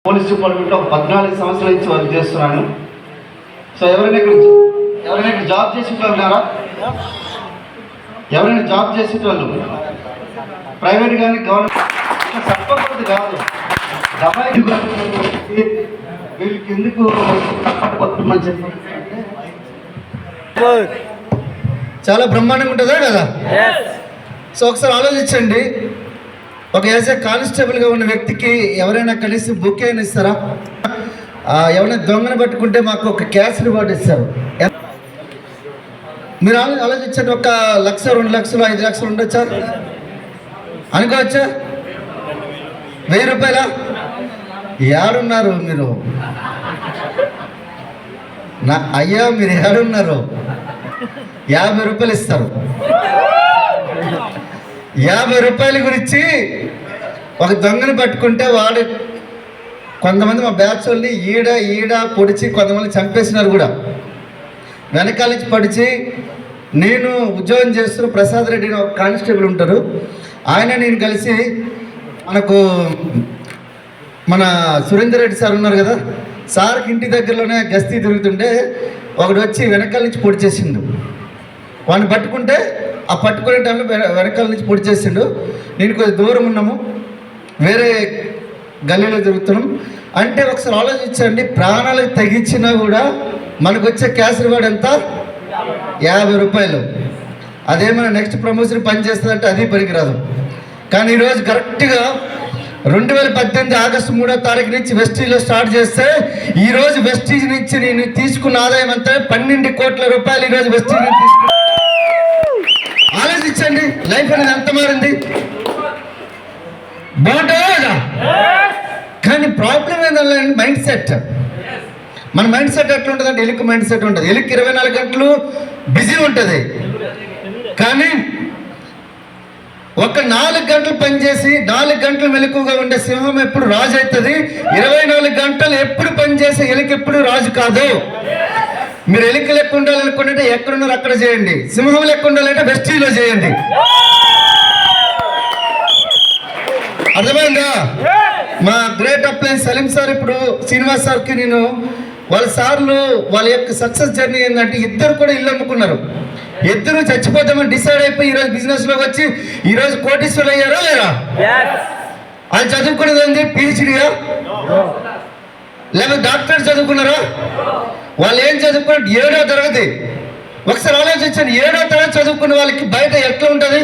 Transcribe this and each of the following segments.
Police డిపార్ట్మెంట్లో 14 సంవత్సరాల నుంచి వర్క్ చేస్తున్నాను. సో ఎవరైనా ఇక్కడ జాబ్ చేసేటోళ్ళు ఉన్నారా? ఎవరైనా జాబ్ చేసేటోళ్ళు ప్రైవేట్ కానీ గవర్నమెంట్ చెప్పకూడదు కాదు. వీళ్ళకి ఎందుకు చాలా బ్రహ్మాండంగా ఉంటుందా కదా? సో ఒకసారి ఆలోచించండి, ఒక యాజ్ ఏ కానిస్టేబుల్గా ఉన్న వ్యక్తికి ఎవరైనా కలిసి బుక్ అయినా ఇస్తారా? ఎవరైనా దొంగను పట్టుకుంటే మాకు ఒక క్యాష్ రివార్డ్ ఇస్తారు. మీరు ఆలోచించండి, 1 లక్ష 2 లక్షలు 5 లక్షలు ఉండొచ్చా అనుకోవచ్చా? 1000 రూపాయలా? ఏడున్నారు మీరు? అయ్యా మీరు ఏడున్నారు? 50 రూపాయలు ఇస్తారు. 50 రూపాయల గురించి ఒక దొంగని పట్టుకుంటే వాడు కొంతమంది మా బ్యాచ్ వాళ్ళని ఈడ పొడిచి కొంతమంది చంపేసినారు కూడా. వెనకాల నుంచి పొడిచి నేను ఉద్యోగం చేస్తున్న ప్రసాద్ రెడ్డి ఒక కానిస్టేబుల్ ఉంటారు, ఆయన నేను కలిసి మన సురేందర్ రెడ్డి సార్ ఉన్నారు కదా, సార్కి ఇంటి దగ్గరలోనే గస్తీ తిరుగుతుంటే ఒకడు వచ్చి వెనకాల నుంచి పొడి చేసిండు. వాడిని పట్టుకుంటే ఆ పట్టుకునే టైంలో వెనకాల నుంచి పొడి చేసిండు. నేను కొద్దిగా దూరం ఉన్నాము, వేరే గల్లీలో తిరుగుతున్నాం. అంటే ఒకసారి ఆలోచించండి, ప్రాణాలకు తగ్గించినా కూడా మనకు వచ్చే క్యాష్ రివార్డ్ ఎంత? 50 రూపాయలు. అదేమైనా నెక్స్ట్ ప్రమోషన్ పనిచేస్తుందంటే అది పనికిరాదు. కానీ ఈరోజు కరెక్ట్గా 2018 ఆగస్టు 3వ తారీఖు నుంచి వెస్టీజ్లో స్టార్ట్ చేస్తే ఈరోజు వెస్టీజ్ నుంచి నేను తీసుకున్న ఆదాయం అంతా 12 కోట్ల రూపాయలు ఈరోజు వెస్టీజ్ నుంచి తీసుకున్నా. ఆలోచించండి, లైఫ్ అనేది ఎంత మారింది. బాగుంటుందా? కానీ ప్రాబ్లం ఏంటంటే మైండ్ సెట్. మన మైండ్ సెట్ ఎట్లా ఉంటుంది అంటే ఎలుక మైండ్ సెట్ ఉంటుంది. ఎలుక 24 గంటలు బిజీ ఉంటుంది, కానీ ఒక 4 గంటలు పనిచేసి 4 గంటలు మెలకుగా ఉండే సింహం ఎప్పుడు రాజు అవుతుంది. 24 గంటలు ఎప్పుడు పనిచేసే ఎలుక ఎప్పుడు రాజు కాదు. మీరు ఎలుక లెక్క ఉండాలనుకుంటే ఎక్కడున్నారు అక్కడ చేయండి, సింహం లెక్క ఉండాలంటే వెస్టీలో చేయండి. అర్థమైందా? మా గ్రేట్ అప్లయన్స్ సలీం సార్, ఇప్పుడు శ్రీనివాస్ సార్కి నేను వాళ్ళ సార్లు వాళ్ళ యొక్క సక్సెస్ జర్నీ ఏంటంటే ఇద్దరు కూడా ఇల్లు అమ్ముకున్నారు. ఇద్దరు చచ్చిపోతామని డిసైడ్ అయిపోయి ఈరోజు బిజినెస్లోకి వచ్చి ఈరోజు కోటీశ్వరులు అయ్యారా లేరా? వాళ్ళు చదువుకున్నది ఏంటి? పిహెచ్డియా లేకపోతే డాక్టర్ చదువుకున్నారా? వాళ్ళు ఏం చదువుకున్నారు? 7వ తరగతి. ఒకసారి ఆలోచించండి, 7వ తరగతి చదువుకున్న వాళ్ళకి బయట ఎట్లా ఉంటుంది,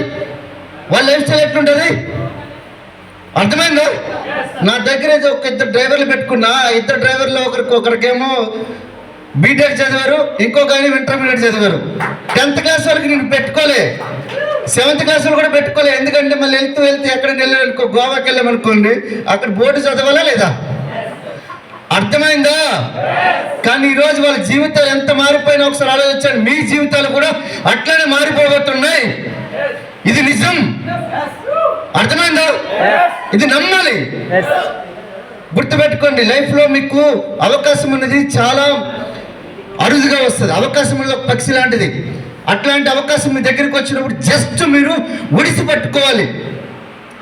వాళ్ళ లైఫ్ స్టైల్ ఎట్లుంటుంది? అర్థమైందా? నా దగ్గర ఒక 2 డ్రైవర్లు పెట్టుకున్నా. 2 డ్రైవర్లు ఒకరికేమో బీటెక్ చదివారు, ఇంకొక ఆయన ఇంటర్మీడియట్ చదివారు. 10th క్లాస్ వరకు నేను పెట్టుకోలే, 7th క్లాస్ వరకు కూడా పెట్టుకోలే. ఎందుకంటే మళ్ళీ వెళ్తూ ఎక్కడికి వెళ్ళాలనుకో, గోవాకి వెళ్ళామనుకోండి, అక్కడ బోర్డు చదవాలా లేదా? అర్థమైందా? కానీ ఈరోజు వాళ్ళ జీవితాలు ఎంత మారిపోయినా ఒకసారి ఆలోచించండి, మీ జీవితాలు కూడా అట్లానే మారిపోబోతున్నాయి. ఇది నిజం. అర్థమైందా? ఇది నమ్మాలి, గుర్తుపెట్టుకోండి. లైఫ్లో మీకు అవకాశం ఉన్నది చాలా అరుదుగా వస్తుంది. అవకాశం అనేది ఒక పక్షి లాంటిది. అట్లాంటి అవకాశం మీ దగ్గరికి వచ్చినప్పుడు జస్ట్ మీరు ఒడిసి పట్టుకోవాలి.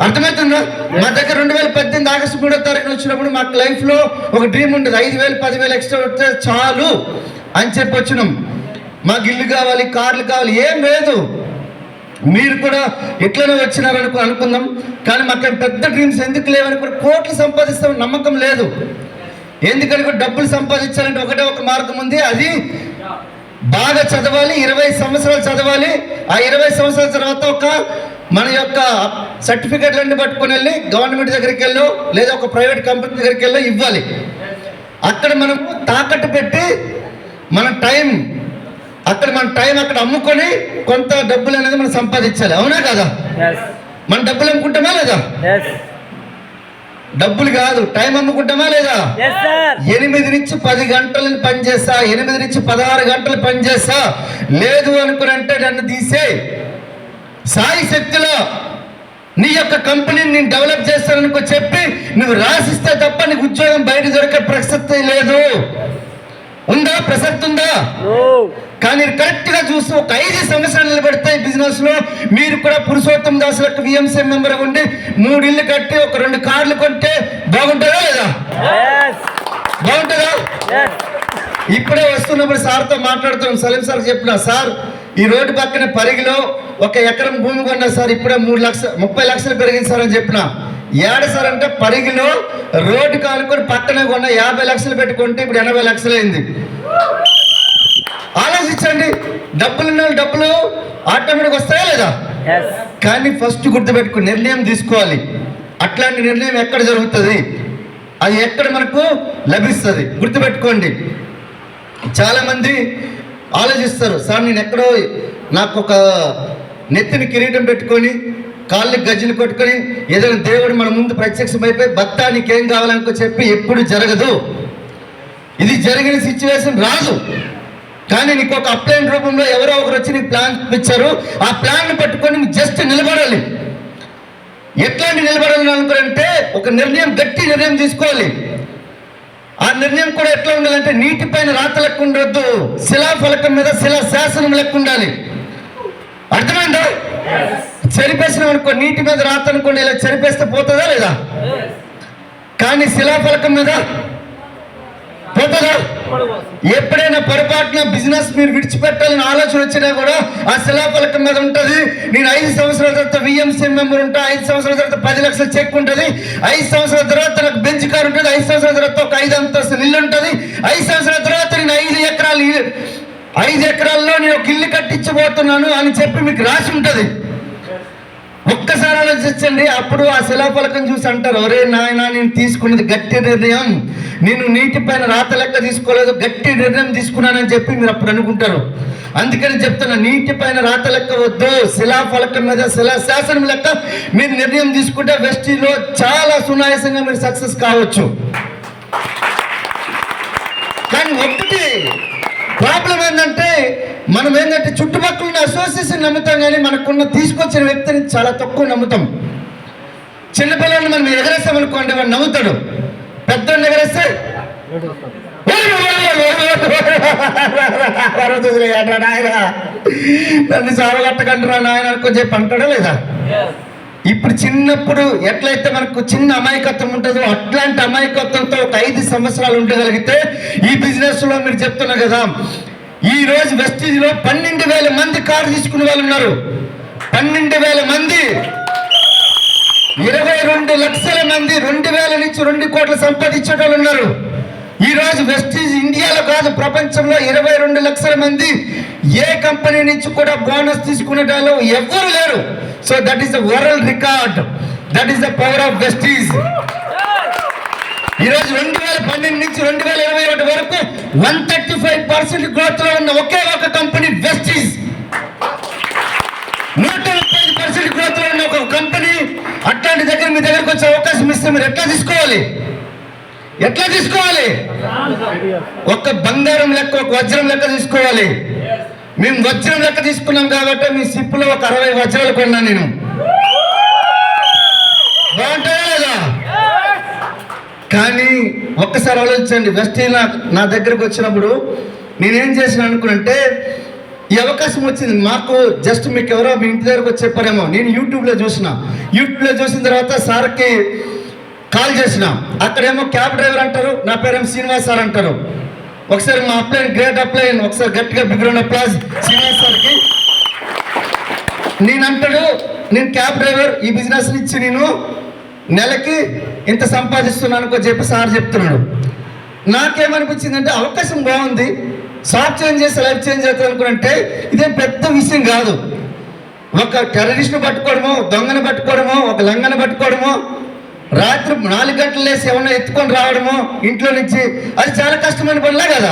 అర్థమవుతుందా? మా దగ్గర 2018 ఆగస్టు 3వ తారీఖున వచ్చినప్పుడు మాకు లైఫ్లో ఒక డ్రీమ్ ఉంటుంది, 5,000 10,000 ఎక్స్ట్రా వస్తే చాలు అని చెప్పి వచ్చినాం. మాకు ఇల్లు కావాలి, కార్లు కావాలి, ఏం లేదు. మీరు కూడా ఎట్లనే వచ్చినారనుకో అనుకుందాం. కానీ మాకు పెద్ద డ్రీమ్స్ ఎందుకు లేవని కూడా, కోట్లు సంపాదిస్తాం నమ్మకం లేదు. ఎందుకంటే డబ్బులు సంపాదించాలంటే ఒక మార్గం ఉంది, అది బాగా చదవాలి. 20 సంవత్సరాలు చదవాలి. ఆ 20 సంవత్సరాల తర్వాత మన యొక్క సర్టిఫికెట్లన్నీ పట్టుకొని వెళ్ళి గవర్నమెంట్ దగ్గరికి వెళ్ళో లేదా ఒక ప్రైవేట్ కంపెనీ దగ్గరికి వెళ్ళో ఇవ్వాలి. అక్కడ మనం తాకట్టు పెట్టి మన టైం అక్కడ అమ్ముకొని కొంత డబ్బులు అనేది మనం సంపాదించాలి. అవునా కదా? మన డబ్బులు అమ్ముకుంటామా లేదా? డబ్బులు కాదు, టైం అమ్ముకుంటామా లేదా? 8 నుంచి 10 గంటలను పనిచేస్తా, 8 నుంచి 16 గంటలు పనిచేస్తా. లేదు అనుకునంటే నన్ను తీసే సాయి శక్తిలో నీ యొక్క కంపెనీని నేను డెవలప్ చేస్తాననుకో చెప్పి నువ్వు రాసిస్తే తప్ప నీకు ఉద్యోగం బయట దొరికే ప్రసక్తి లేదు. ఉందా? ప్రసక్తి ఉందా? కానీ కరెక్ట్ గా చూస్తూ ఒక 5 సంవత్సరాలు నిలబెడతాయి బిజినెస్ లో. మీరు కూడా పురుషోత్తం దాస్ విఎంసీ మెంబర్ ఉండి 3 ఇళ్ళు కట్టి ఒక 2 కార్లు కొంటే బాగుంటుందా లేదా? ఇప్పుడే వస్తున్నప్పుడు సార్తో మాట్లాడుతున్నాం. సలీం సార్ చెప్పిన, సార్ ఈ రోడ్డు పక్కన పరిగిలో 1 ఎకరం భూమి కొన్నా సార్, ఇప్పుడే 30 లక్షలు పెరిగింది సార్ అని చెప్పిన. ఏడ సార్ అంటే పరిగిలో రోడ్డు కానుకొని పక్కనే కొన్న 50 లక్షలు పెట్టుకుంటే ఇప్పుడు 80 లక్షలు అయింది. ఆలోచించండి, డబ్బులు ఆటోమేటిక్ వస్తాయా లేదా? కానీ ఫస్ట్ గుర్తుపెట్టుకుని నిర్ణయం తీసుకోవాలి. అట్లాంటి నిర్ణయం ఎక్కడ జరుగుతుంది, అది ఎక్కడ మనకు లభిస్తుంది గుర్తుపెట్టుకోండి. చాలామంది ఆలోచిస్తారు, సార్ నేను ఎక్కడో నాకు ఒక నెత్తిని కిరీటం పెట్టుకొని కాళ్ళకి గజ్జలు కొట్టుకొని ఏదైనా దేవుడు మన ముందు ప్రత్యక్షమైపోయి భక్తా నీకేం కావాలనుకో చెప్పి ఎప్పుడు జరగదు. ఇది జరిగిన సిచ్యువేషన్ రాదు. కానీ నీకు ఒక అప్లైన్ రూపంలో ఎవరో ఒకరు వచ్చి నీకు ప్లాన్ ఇచ్చారు. ఆ ప్లాన్ పట్టుకొని జస్ట్ నిలబడాలి. ఎట్లాంటి నిలబడాలని అనుకోరంటే ఒక నిర్ణయం, గట్టి నిర్ణయం తీసుకోవాలి. ఆ నిర్ణయం కూడా ఎట్లా ఉండాలంటే నీటి పైన రాత లెక్క ఉండొద్దు, శిలాఫలకం మీద శిలా శాసనం లెక్క ఉండాలి. అర్థమైందా? చెరిపేసినాం అనుకో, నీటి మీద రాత అనుకోండి, ఇలా చెరిపేస్తే పోతుందా లేదా? కానీ శిలాఫలకం మీద పోతుందా? ఎప్పుడైనా పొరపాటున బిజినెస్ మీరు విడిచిపెట్టాలని ఆలోచన వచ్చినా కూడా ఆ శిలాఫలకం మీద ఉంటుంది. నేను 5 సంవత్సరాల తర్వాత విఎంసీ మెంబర్ ఉంటా, 5 సంవత్సరాల తర్వాత 10 లక్షల చెక్ ఉంటుంది, 5 సంవత్సరాల తర్వాత నాకు బెంచ్ కార్ ఉంటుంది, 5 సంవత్సరాల తర్వాత ఒక 5 అంతస్తుల ఇల్లు ఉంటుంది, 5 సంవత్సరాల తర్వాత నేను 5 ఎకరాల్లో నేను ఒక ఇల్లు కట్టించబోతున్నాను అని చెప్పి మీకు రాసి ఉంటుంది. ఒక్కసారి ఆలోచించండి. అప్పుడు ఆ శిలాఫలకం చూసి అంటారు, ఒరే నాయన నేను తీసుకున్నది గట్టి నిర్ణయం, నేను నీటి పైన రాత లెక్క తీసుకోలేదు, గట్టి నిర్ణయం తీసుకున్నానని చెప్పి మీరు అప్పుడు అనుకుంటారు. అందుకని చెప్తున్నా, నీటి పైన రాత లెక్క వద్దు, శిలాఫలకం మీద శిలా శాసనం లెక్క మీరు నిర్ణయం తీసుకుంటే వెస్టీలో చాలా సునాయాసంగా మీరు సక్సెస్ కావచ్చు. కానీ ఒక్కటి ప్రాబ్లం ఏంటంటే మనం ఏంటంటే చుట్టుపక్కల ఉన్న అసోసియేషన్ నమ్ముతాం, కానీ మనకున్న తీసుకొచ్చిన వ్యక్తిని చాలా తక్కువ నమ్ముతాం. చిన్నపిల్లల్ని మనం ఎగరేస్తాం అనుకోండి, వాడు నవ్వుతాడు. పెద్దోడిని ఎగరేస్తే నన్ను సావగట్టకంటారా నాయన అనుకొని చెప్పి అంటాడా లేదా? ఇప్పుడు చిన్నప్పుడు ఎట్లయితే మనకు చిన్న అమాయకత్వం ఉంటుందో అట్లాంటి అమాయకత్వంతో ఒక 5 సంవత్సరాలు ఉండగలిగితే ఈ బిజినెస్ లో మీరు చెప్తున్నా కదా, ఈ రోజు వెస్టీజ్ లో 12,000 మంది కారు తీసుకునే వాళ్ళు ఉన్నారు. 12,000 మంది, 22 లక్షల మంది 2,000 నుంచి 2 కోట్లు సంపాదించే వాళ్ళు ఉన్నారు. ఈ రోజు వెస్టీజ్ ఇండియాలో కాదు ప్రపంచంలో 22 లక్షల మంది ఏ కంపెనీ నుంచి కూడా బోనస్ తీసుకునే వాళ్ళు ఎవ్వరు లేరు. So that is the world record, that is the power of Vestige. ఈరోజు 2012 నుంచి 2021 వరకు 135% గ్రోత్ లో ఉన్న ఒకే ఒక కంపెనీ వెస్టీజ్. 135% గ్రోత్ లో ఉన్న ఒక కంపెనీ. అట్లాంటి దగ్గర మీ దగ్గరకు వచ్చే అవకాశం ఇస్తే మీరు ఎట్లా తీసుకోవాలి? ఒక బంగారం లెక్క, ఒక వజ్రం లెక్క తీసుకోవాలి. మేము వజ్రం లెక్క తీసుకున్నాం కాబట్టి మీ సిప్పులో ఒక 60 వజ్రాలు కొన్నా నేను. బాగుంటాయా లేదా? కానీ ఒక్కసారి ఆలోచించండి, వెస్టీజ్ నా దగ్గరకు వచ్చినప్పుడు నేనేం చేసిన అనుకున్నంటే, ఈ అవకాశం వచ్చింది మాకు. జస్ట్ మీకు ఎవరో మీ ఇంటి దగ్గరకు వచ్చి చెప్పారేమో, నేను యూట్యూబ్లో చూసిన తర్వాత సార్కి కాల్ చేసిన. అక్కడేమో క్యాబ్ డ్రైవర్ అంటారు, నా పేరేమో శ్రీనివాస్ సార్ అంటారు. ఒకసారి మా అప్లైన్, గ్రేట్ అప్లైన్, ఒకసారి గట్టిగా బిగ్రౌండ్ అప్లాజ్ శ్రీనివాస్ సార్కి. నేను అంటాడు, నేను క్యాబ్ డ్రైవర్, ఈ బిజినెస్ నుంచి నేను నెలకి ఇంత సంపాదిస్తున్నాను అని చెప్పి సార్ చెప్తున్నాడు. నాకేమనిపించిందంటే అవకాశం బాగుంది, షాప్ చేంజ్ చేసి లైఫ్ చేంజ్ అవుతుంది అనుకుంటే ఇదేం పెద్ద విషయం కాదు. ఒక టెర్రరిస్ట్ను పట్టుకోవడమో, దొంగను పట్టుకోవడమో, ఒక లంగను పట్టుకోవడమో, రాత్రి 4 గంటలు లేసి ఏమన్నా ఎత్తుకొని రావడమో ఇంట్లో నుంచి, అది చాలా కష్టమైన పనిలే కదా.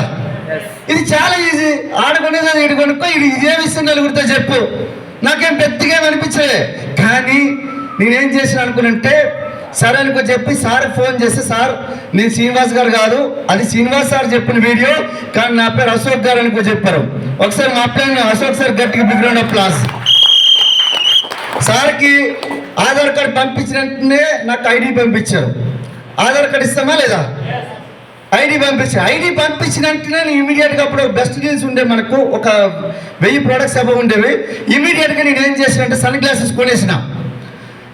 ఇది చాలా ఈజీ. ఆడుకునేది ఇటు కొనుక్కో, ఇదే విషయం నలుగురితో చెప్పు. నాకేం పెద్దగా అనిపించలే. కానీ నేనేం చేసిన అనుకున్నంటే, సరే అనుకో చెప్పి సార్ ఫోన్ చేస్తే, సార్ నేను శ్రీనివాస్ గారు కాదు, అది శ్రీనివాస్ సార్ చెప్పిన వీడియో, కానీ నా పేరు అశోక్ గారు అనుకో చెప్పారు. ఒకసారి మా ప్లాన్ అశోక్ సార్ గట్టిగా బిగ్రౌండ్ అప్లాస్. సార్కి ఆధార్ కార్డు పంపించిన వెంటనే నాకు ఐడి పంపించారు. ఆధార్ కార్డు ఇస్తామా లేదా? ఐడి పంపించిన వెంటనే నేను ఇమీడియట్గా అప్పుడు బెస్ట్ డీల్స్ ఉండే, మనకు ఒక 1000 ప్రోడక్ట్స్ అబవ్ ఉండేవి. ఇమీడియట్గా నేను ఏం చేసిన అంటే సన్ గ్లాసెస్ కొనేసిన.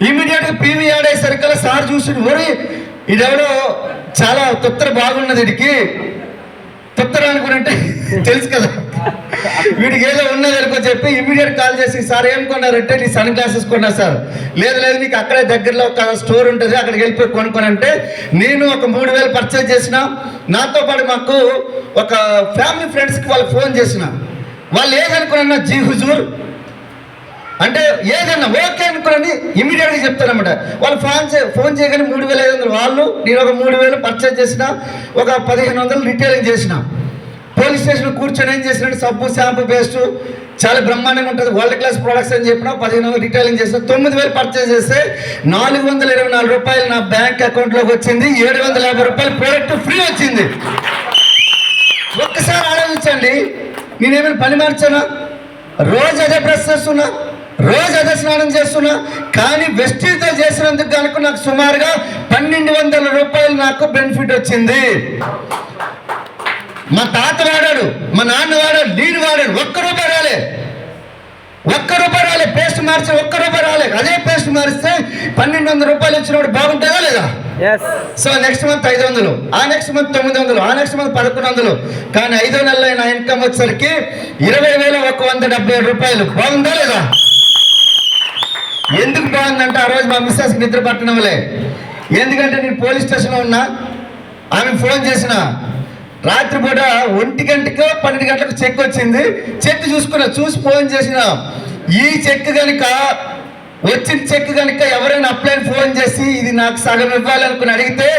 ఇమీడియట్గా పీవీ యాడ్ అయ్యేసరికల్లా సార్ చూసి, ఓరి ఇదెవడో చాలా తొత్తర బాగున్నది, ఇడికి తొత్తర ఎవరు అనుకుంటే తెలుసు కదా, వీడికి ఏదో ఉన్నది అనుకో చెప్పి ఇమీడియట్ కాల్ చేసి, సార్ ఏం కొన్నారంటే నీ సన్ గ్లాసెస్ కొన్నా సార్. లేదు లేదు నీకు అక్కడే దగ్గరలో ఒక స్టోర్ ఉంటుంది అక్కడికి వెళ్ళిపోయి కొనుక్కొని అంటే, నేను ఒక 3,000 పర్చేజ్ చేసిన. నాతో పాటు మాకు ఒక ఫ్యామిలీ ఫ్రెండ్స్కి వాళ్ళు ఫోన్ చేసిన. వాళ్ళు ఏదనుకున్నా జీ హుజూర్ అంటే ఏదన్నా ఓకే అనుకుని ఇమీడియట్గా చెప్తారనమాట. వాళ్ళు ఫోన్ చేయగానే 3,500 వాళ్ళు, నేను ఒక 3,000 పర్చేజ్ చేసిన, ఒక 1,500 రిటైలింగ్ చేసిన. పోలీస్ స్టేషన్ కూర్చొని ఏం చేసినట్టు సబ్బు షాంపూ పేస్ట్ చాలా బ్రహ్మాండంగా ఉంటుంది, వరల్డ్ క్లాస్ ప్రొడక్ట్స్ అని చెప్పిన 1,500 రిటైలింగ్ చేసిన. 9,000 పర్చేజ్ చేస్తే 424 రూపాయలు నా బ్యాంక్ అకౌంట్లోకి వచ్చింది. 750 రూపాయలు ప్రోడక్ట్ ఫ్రీ వచ్చింది. ఒక్కసారి ఆలోచించండి, నేనేమైనా పని మార్చానా? రోజు అదే బ్రష్ చేస్తున్నా, రోజు అదే స్నానం చేస్తున్నా, కానీ వెస్టీజ్తో చేసినందుకు కనుక నాకు సుమారుగా 1,200 రూపాయలు నాకు బెనిఫిట్ వచ్చింది. మా తాత వాడాడు, మా నాన్న వాడాడు, నేను వాడాడు, ఒక్క రూపాయి రాలే. పేస్ట్ మార్చి ఒక్క రూపాయి రాలే. అదే పేస్ట్ మారిస్తే 1,200 రూపాయలు వచ్చినప్పుడు బాగుంటుందా లేదా? సో నెక్స్ట్ మంత్ 500, ఆ నెక్స్ట్ మంత్ 900, ఆ నెక్స్ట్ మంత్ 1,100. కానీ 5వ నెలలో నా ఇన్కమ్ వచ్చేసరికి 20,177 రూపాయలు. బాగుందా లేదా? ఎందుకు బాగుందంటే ఆ రోజు మా మిస్సెస్ నిద్ర పట్టడంలే. ఎందుకంటే నేను పోలీస్ స్టేషన్లో ఉన్నా, ఆమె ఫోన్ చేసిన రాత్రిపూట 1 గంటకో 12 గంటలకు చెక్ వచ్చింది. చెక్ చూసుకున్నా, చూసి ఫోన్ చేసిన. ఈ చెక్ కనుక వచ్చిన చెక్ కనుక ఎవరైనా అప్లై ఫోన్ చేసి ఇది నాకు సగం ఇవ్వాలనుకుని అడిగితే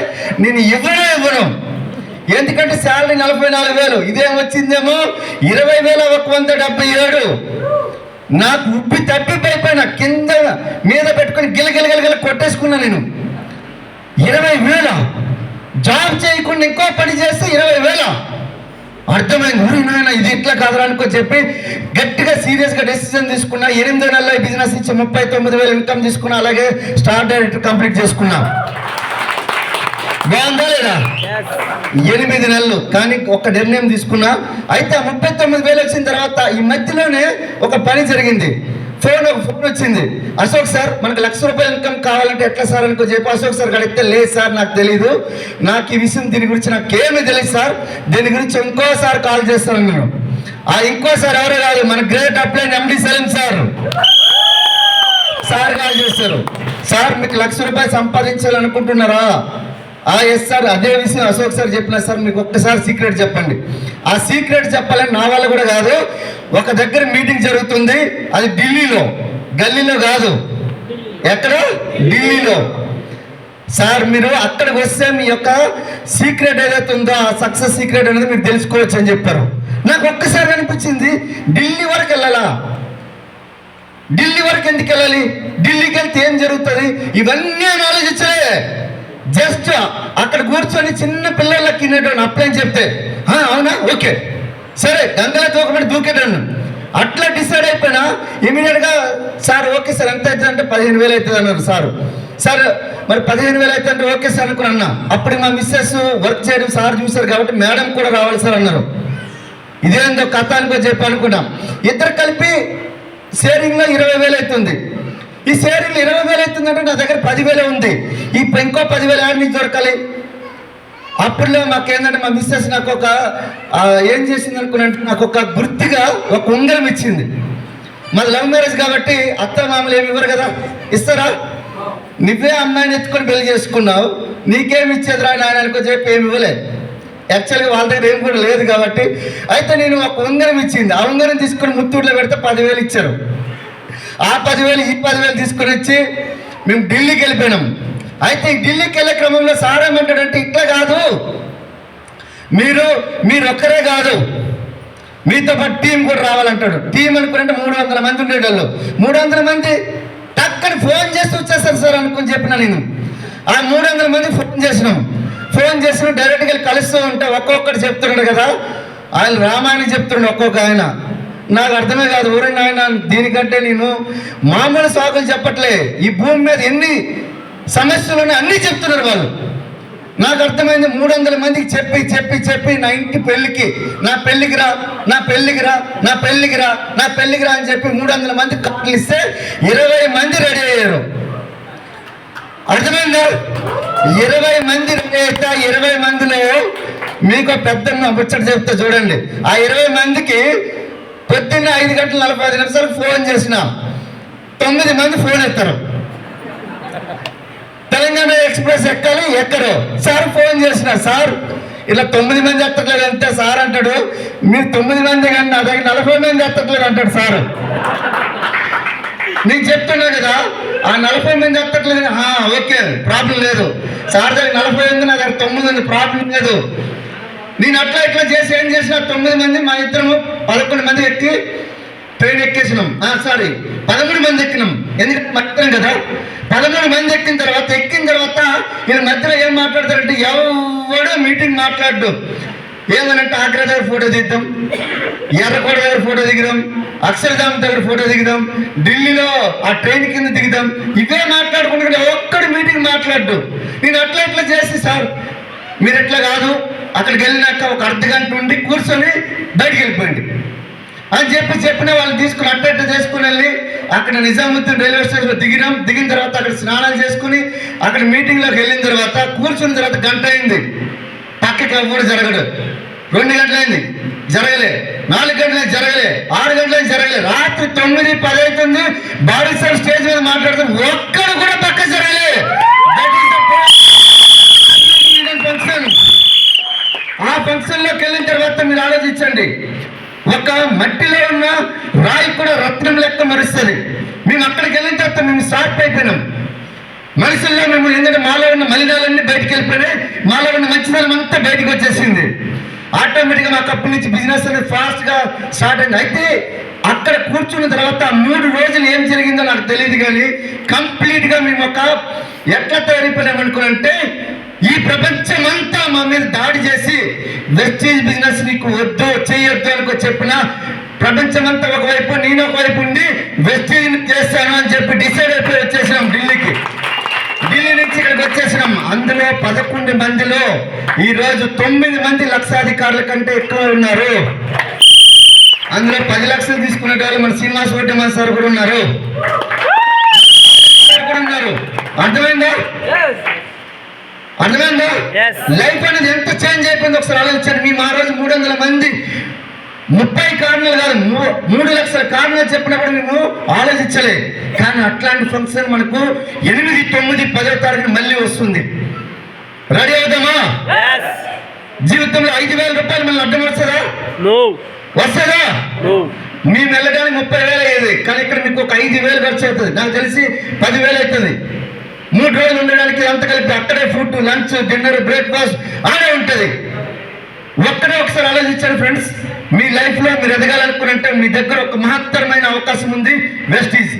నేను ఇవ్వను. ఎందుకంటే శాలరీ 44,000, ఇదేం వచ్చిందేమో 20,177. నాకు ఉబ్బి తప్పిపోయిపోయినా కింద మీద పెట్టుకుని గిలగిలగిలగిల కొట్టేసుకున్నా. నేను 20,000 జాబ్ చేయకుండా ఇంకో పని చేస్తే 20,000. అర్థమైంది, ఊరి నాయన ఇది ఇట్లా కాదు అనుకో చెప్పి గట్టిగా సీరియస్గా డెసిషన్ తీసుకున్నా. 8 నెలల్లో ఈ బిజినెస్ ఇచ్చి 39,000 ఇన్కమ్ తీసుకున్నా. అలాగే స్టార్ డైరెక్టర్ కంప్లీట్ చేసుకున్నా. బాగుందా లేదా? 8 నెలలు. కానీ ఒక నిర్ణయం తీసుకున్నా. అయితే 39,000 వచ్చిన తర్వాత ఈ మధ్యలోనే ఒక పని జరిగింది. ఫోన్ వచ్చింది, అశోక్ సార్ మనకు 1,00,000 రూపాయలు ఇన్కమ్ కావాలంటే ఎట్లా సార్ అనుకో చెప్పి అశోక్ సార్ అడిగితే, లేదు సార్ నాకు తెలీదు, నాకు ఈ విషయం దీని గురించి నాకేమీ తెలియదు సార్, దీని గురించి ఇంకోసారి కాల్ చేస్తాను నేను. ఆ ఇంకోసారి ఎవరో కాదు, మన గ్రేట్ అప్లైన్ ఎండి సలీం సార్ కాల్ చేస్తారు. సార్ మీకు 1,00,000 రూపాయలు సంపాదించాలనుకుంటున్నారా? Yes sir. అదే విషయం అశోక్ సార్ చెప్పిన సార్ మీకు ఒక్కసారి సీక్రెట్ చెప్పండి. ఆ సీక్రెట్ చెప్పాలని నా వల్ల కూడా కాదు. ఒక దగ్గర మీటింగ్ జరుగుతుంది, అది ఢిల్లీలో, గల్లీలో కాదు. ఎక్కడ? ఢిల్లీలో. సార్ మీరు అక్కడికి వస్తే మీ యొక్క సీక్రెట్ ఏదైతే ఉందో ఆ సక్సెస్ సీక్రెట్ అనేది మీరు తెలుసుకోవచ్చు అని చెప్పారు. నాకు ఒక్కసారి అనిపించింది, ఢిల్లీ వరకు వెళ్ళాలా? ఢిల్లీ వరకు ఎందుకు వెళ్ళాలి? ఢిల్లీకి వెళ్తే ఏం జరుగుతుంది? ఇవన్నీ ఆలోచించలే. జస్ట్ అక్కడ కూర్చొని చిన్న పిల్లలకి తినేటోని అప్లై చెప్తే అవునా ఓకే సరే గంగలో తోకబడి దూకేటాను అట్లా డిసైడ్ అయిపోయినా. ఇమీడియట్గా సార్ ఓకే సార్ ఎంత అవుతుంది అంటే 15,000 అవుతుంది అన్నారు సార్. సార్ మరి 15,000 అవుతుంది అంటే ఓకే సార్ అనుకుని అన్నా. అప్పుడు మా మిస్సెస్ వర్క్ చేయడం సార్ చూశారు కాబట్టి మేడం కూడా రావాలి సార్ అన్నారు. ఇదేందో కథ అనుకో చెప్పి అనుకున్నాం. ఇద్దరు కలిపి షేరింగ్లో 20,000 అవుతుంది. ఈ షేరింగ్లో 20,000 అవుతుందంటే నా దగ్గర 10,000 ఉంది. ఇంకో 10,000 యాడ్ నుంచి దొరకాలి. అప్పుడులో మాకేంటంటే మా మిస్సెస్ నాకు ఒక ఏం చేసింది అనుకున్నంటే నాకు ఒక గుర్తుగా ఒక ఉంగరం ఇచ్చింది. మాది లవ్ మ్యారేజ్ కాబట్టి అత్త మామూలు ఏమి ఇవ్వరు కదా, ఇస్తారా? నువ్వే అమ్మాయిని ఎత్తుకొని పెళ్లి చేసుకున్నావు, నీకేమి ఇచ్చేది రా నాయన అనుకో చెప్పి ఏమి ఇవ్వలేదు. యాక్చువల్గా వాళ్ళ దగ్గర ఏం కూడా లేదు కాబట్టి. అయితే నేను ఒక ఉంగరం ఇచ్చింది. ఆ ఉంగరం తీసుకొని ముత్తూరులో పెడితే 10,000 ఇచ్చారు. ఆ 10,000 ఈ 10,000 తీసుకొని వచ్చి మేము ఢిల్లీకి వెళ్ళిపోయినాం. అయితే ఈ ఢిల్లీకి వెళ్ళే క్రమంలో సార్ ఏమంటాడంటే ఇట్లా కాదు, మీరు ఒక్కరే కాదు మీతో పాటు టీం కూడా రావాలంటాడు. టీం అనుకుంటే 300 మంది ఉండేటోళ్ళు. 300 మంది టక్కని ఫోన్ చేసి వచ్చేస్తారు సార్ అనుకుని చెప్పిన నేను. ఆ 300 మంది ఫోన్ చేసినాం డైరెక్ట్గా వెళ్ళి కలుస్తూ ఉంటే ఒక్కొక్కటి చెప్తున్నాడు కదా, ఆయన రామాయణం చెప్తున్నాడు ఒక్కొక్క ఆయన. నాకు అర్థమే కాదు. ఊరిని ఆయన దీనికంటే నేను మామూలు సాకులు చెప్పట్లే. ఈ భూమి మీద ఎన్ని సమస్యలు ఉన్నాయి అన్నీ చెప్తున్నారు వాళ్ళు. నాకు అర్థమైంది. 300 మందికి చెప్పి నా ఇంటి పెళ్ళికి నా పెళ్ళికి రా అని చెప్పి 300 మందికి కార్డులు ఇస్తే 20 మంది రెడీ అయ్యారు. అర్థమైందా? 20 మంది రెడీ అయితే 20 మందిలో మీకు పెద్ద ముచ్చట చెప్తా చూడండి. ఆ 20 మందికి పొద్దున్న 5:45 ఫోన్ చేసిన 9 మంది ఫోన్ ఎత్తారు. తెలంగాణ ఎక్స్ప్రెస్ ఎక్కరు. సార్ ఫోన్ చేసిన, సార్ ఇలా 9 మంది ఎత్తట్లేదు అంతే సార్ అంటాడు. మీరు 9 మంది కానీ నా దగ్గర 40 మంది ఎత్తట్లేదు అంటాడు సార్. నేను చెప్తున్నా కదా, ఆ 40 మంది ఎత్తట్లేదు. ఓకే, ప్రాబ్లం లేదు. సార్ దగ్గర 40 ఉంది, నా దగ్గర 9 ఉంది, ప్రాబ్లం లేదు. నేను అట్లా ఇట్లా చేసి ఏం చేసిన 9 మంది, మా ఇద్దరము 11 మంది ఎక్కి ట్రైన్ ఎక్కేసినాం. 13 మంది ఎక్కినాం. ఎందుకంటే మధ్యలో కదా 13 మంది ఎక్కిన తర్వాత వీళ్ళ మధ్యలో ఏం మాట్లాడతారంటే, ఎవడో మీటింగ్ మాట్లాడు. ఏమనంటే ఆగ్రా దగ్గర ఫోటో దిగుతాం, ఎర్రకోట దగ్గర ఫోటో దిగుదాం, అక్షరధామ్ దగ్గర ఫోటో దిగుదాం, ఢిల్లీలో ఆ ట్రైన్ కింద దిగుదాం. ఇవే మాట్లాడుకుంటే ఒక్కడు మీటింగ్ మాట్లాడు. నేను అట్లా ఇట్లా చేసి, సార్ మీరు ఎట్లా కాదు, అక్కడికి వెళ్ళినాక ఒక అర్ధగంట ఉండి కూర్చొని బయటికి వెళ్ళిపోయింది అని చెప్పిన వాళ్ళు తీసుకుని అట్ట చేసుకుని వెళ్ళి అక్కడ నిజాముద్దీన్ రైల్వే స్టేషన్లో దిగిన తర్వాత అక్కడ స్నానాలు చేసుకుని అక్కడ మీటింగ్లోకి వెళ్ళిన తర్వాత కూర్చున్న తర్వాత గంట అయింది. పక్కకి ఎవరు జరగడు. 2 గంటలైంది, జరగలే. 4 గంటలైంది, జరగలే. 6 గంటలైంది, జరగలే. రాత్రి 9-10 అవుతుంది. బారిసార్ స్టేజ్ మీద మాట్లాడుతుంది, ఒక్కడు కూడా పక్క జరగలే. ఫంక్షన్. ఆ ఫంక్షన్లోకి వెళ్ళిన తర్వాత మీరు ఆలోచించండి, ఒక మట్టిలో ఉన్న రాయి కూడా రత్నం లెక్క మరుస్తుంది. మేము అక్కడికి వెళ్ళిన తర్వాత మేము షార్ప్ అయిపోయినాం. మనుషుల్లో మేము ఎందుకంటే మాలో ఉన్న మలినాలన్నీ బయటకు వెళ్ళిపోయినాయి, మాలో ఉన్న మంచిదనం అంతా బయటకు వచ్చేసింది. ఆటోమేటిక్గా మాకు అప్పటి నుంచి బిజినెస్ అనేది ఫాస్ట్గా స్టార్ట్ అయింది. అయితే అక్కడ కూర్చున్న తర్వాత 3 రోజులు ఏం జరిగిందో నాకు తెలియదు, కానీ కంప్లీట్గా మేము ఒక ఎట్లా తయారైపోయినాం అనుకున్నంటే, ఈ ప్రపంచం అంతా మా మీద దాడి చేసి వెస్టేజ్ బిజినెస్ నీకు వద్దు చేయొద్దు అనుకో చెప్పిన ప్రపంచం అంతా ఒకవైపు, నేను ఒకవైపు ఉండి వెస్టేజ్ చేస్తాను అని చెప్పి డిసైడ్ అయిపోయి వచ్చేసినాం ఢిల్లీకి. ఢిల్లీ నుంచి ఇక్కడికి వచ్చేసినాం. అందులో 11 మందిలో ఈరోజు 9 మంది లక్షాధికారుల కంటే ఎక్కువ ఉన్నారు. అందులో 10 లక్షలు తీసుకునే వాళ్ళు మన శ్రీనివాస్ రెడ్డి సార్ కూడా ఉన్నారు. అర్థమైందా? లైఫ్ అనేది ఎంత చేంజ్ అయిపోయింది ఒకసారి ఆలోచించండి. మేము ఆ రోజు 300 మంది 30 కారణాలు కాదు 3 లక్షల కారణాలు చెప్పినప్పుడు మేము ఆలోచించలే. కానీ అట్లాంటి ఫంక్షన్ మనకు 8, 9, 10వ తారీఖున మళ్ళీ వస్తుంది. రెడీ అవుతామా? జీవితంలో 5,000 రూపాయలు మళ్ళీ అడ్డం వస్తుందా? వస్తుందా? మేము వెళ్ళడానికి 30,000 అయ్యేది, కానీ ఇక్కడ మీకు ఒక 5,000 ఖర్చు అవుతుంది. నాకు తెలిసి 10,000 అవుతుంది. 3 రోజులు ఉండడానికి అంత కలిపి అక్కడే ఫుడ్, లంచ్, డిన్నర్, బ్రేక్ఫాస్ట్ ఆడే ఉంటుంది. ఒకసారి ఆలోచించండి ఫ్రెండ్స్, మీ లైఫ్లో మీరు ఎదగాలనుకున్నంటే మీ దగ్గర ఒక మహత్తరమైన అవకాశం ఉంది, వెస్టీజ్.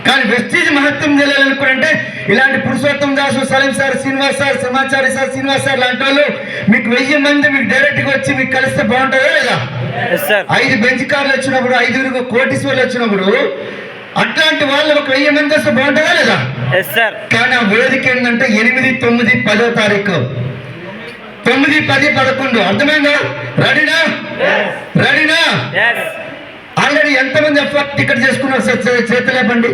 కానీ వెస్టీజ్ మహత్వం తెలియాలనుకున్నంటే ఇలాంటి Purushottam Dasu, Salim sir, Srinivas sir, Samachari sir, Srinivas sir లాంటి వాళ్ళు మీకు 1000 మంది మీకు డైరెక్ట్గా వచ్చి మీకు కలిస్తే బాగుంటుందా లేదా? 5 బెంచ్ కార్లు వచ్చినప్పుడు, 5 కోటీశ్వర్లు వచ్చినప్పుడు అట్లాంటి వాళ్ళు ఒక 1000 మంది వస్తే బాగుంటుందా లేదా? కానీ ఆ వేదిక ఏంటంటే 8, 9, 10వ తారీఖు 9, 10, 11. అర్థమైందా? రెడీనా? ఆల్రెడీ ఎంతమంది టికెట్ చేసుకున్నారు సార్? చేతులు లేపండి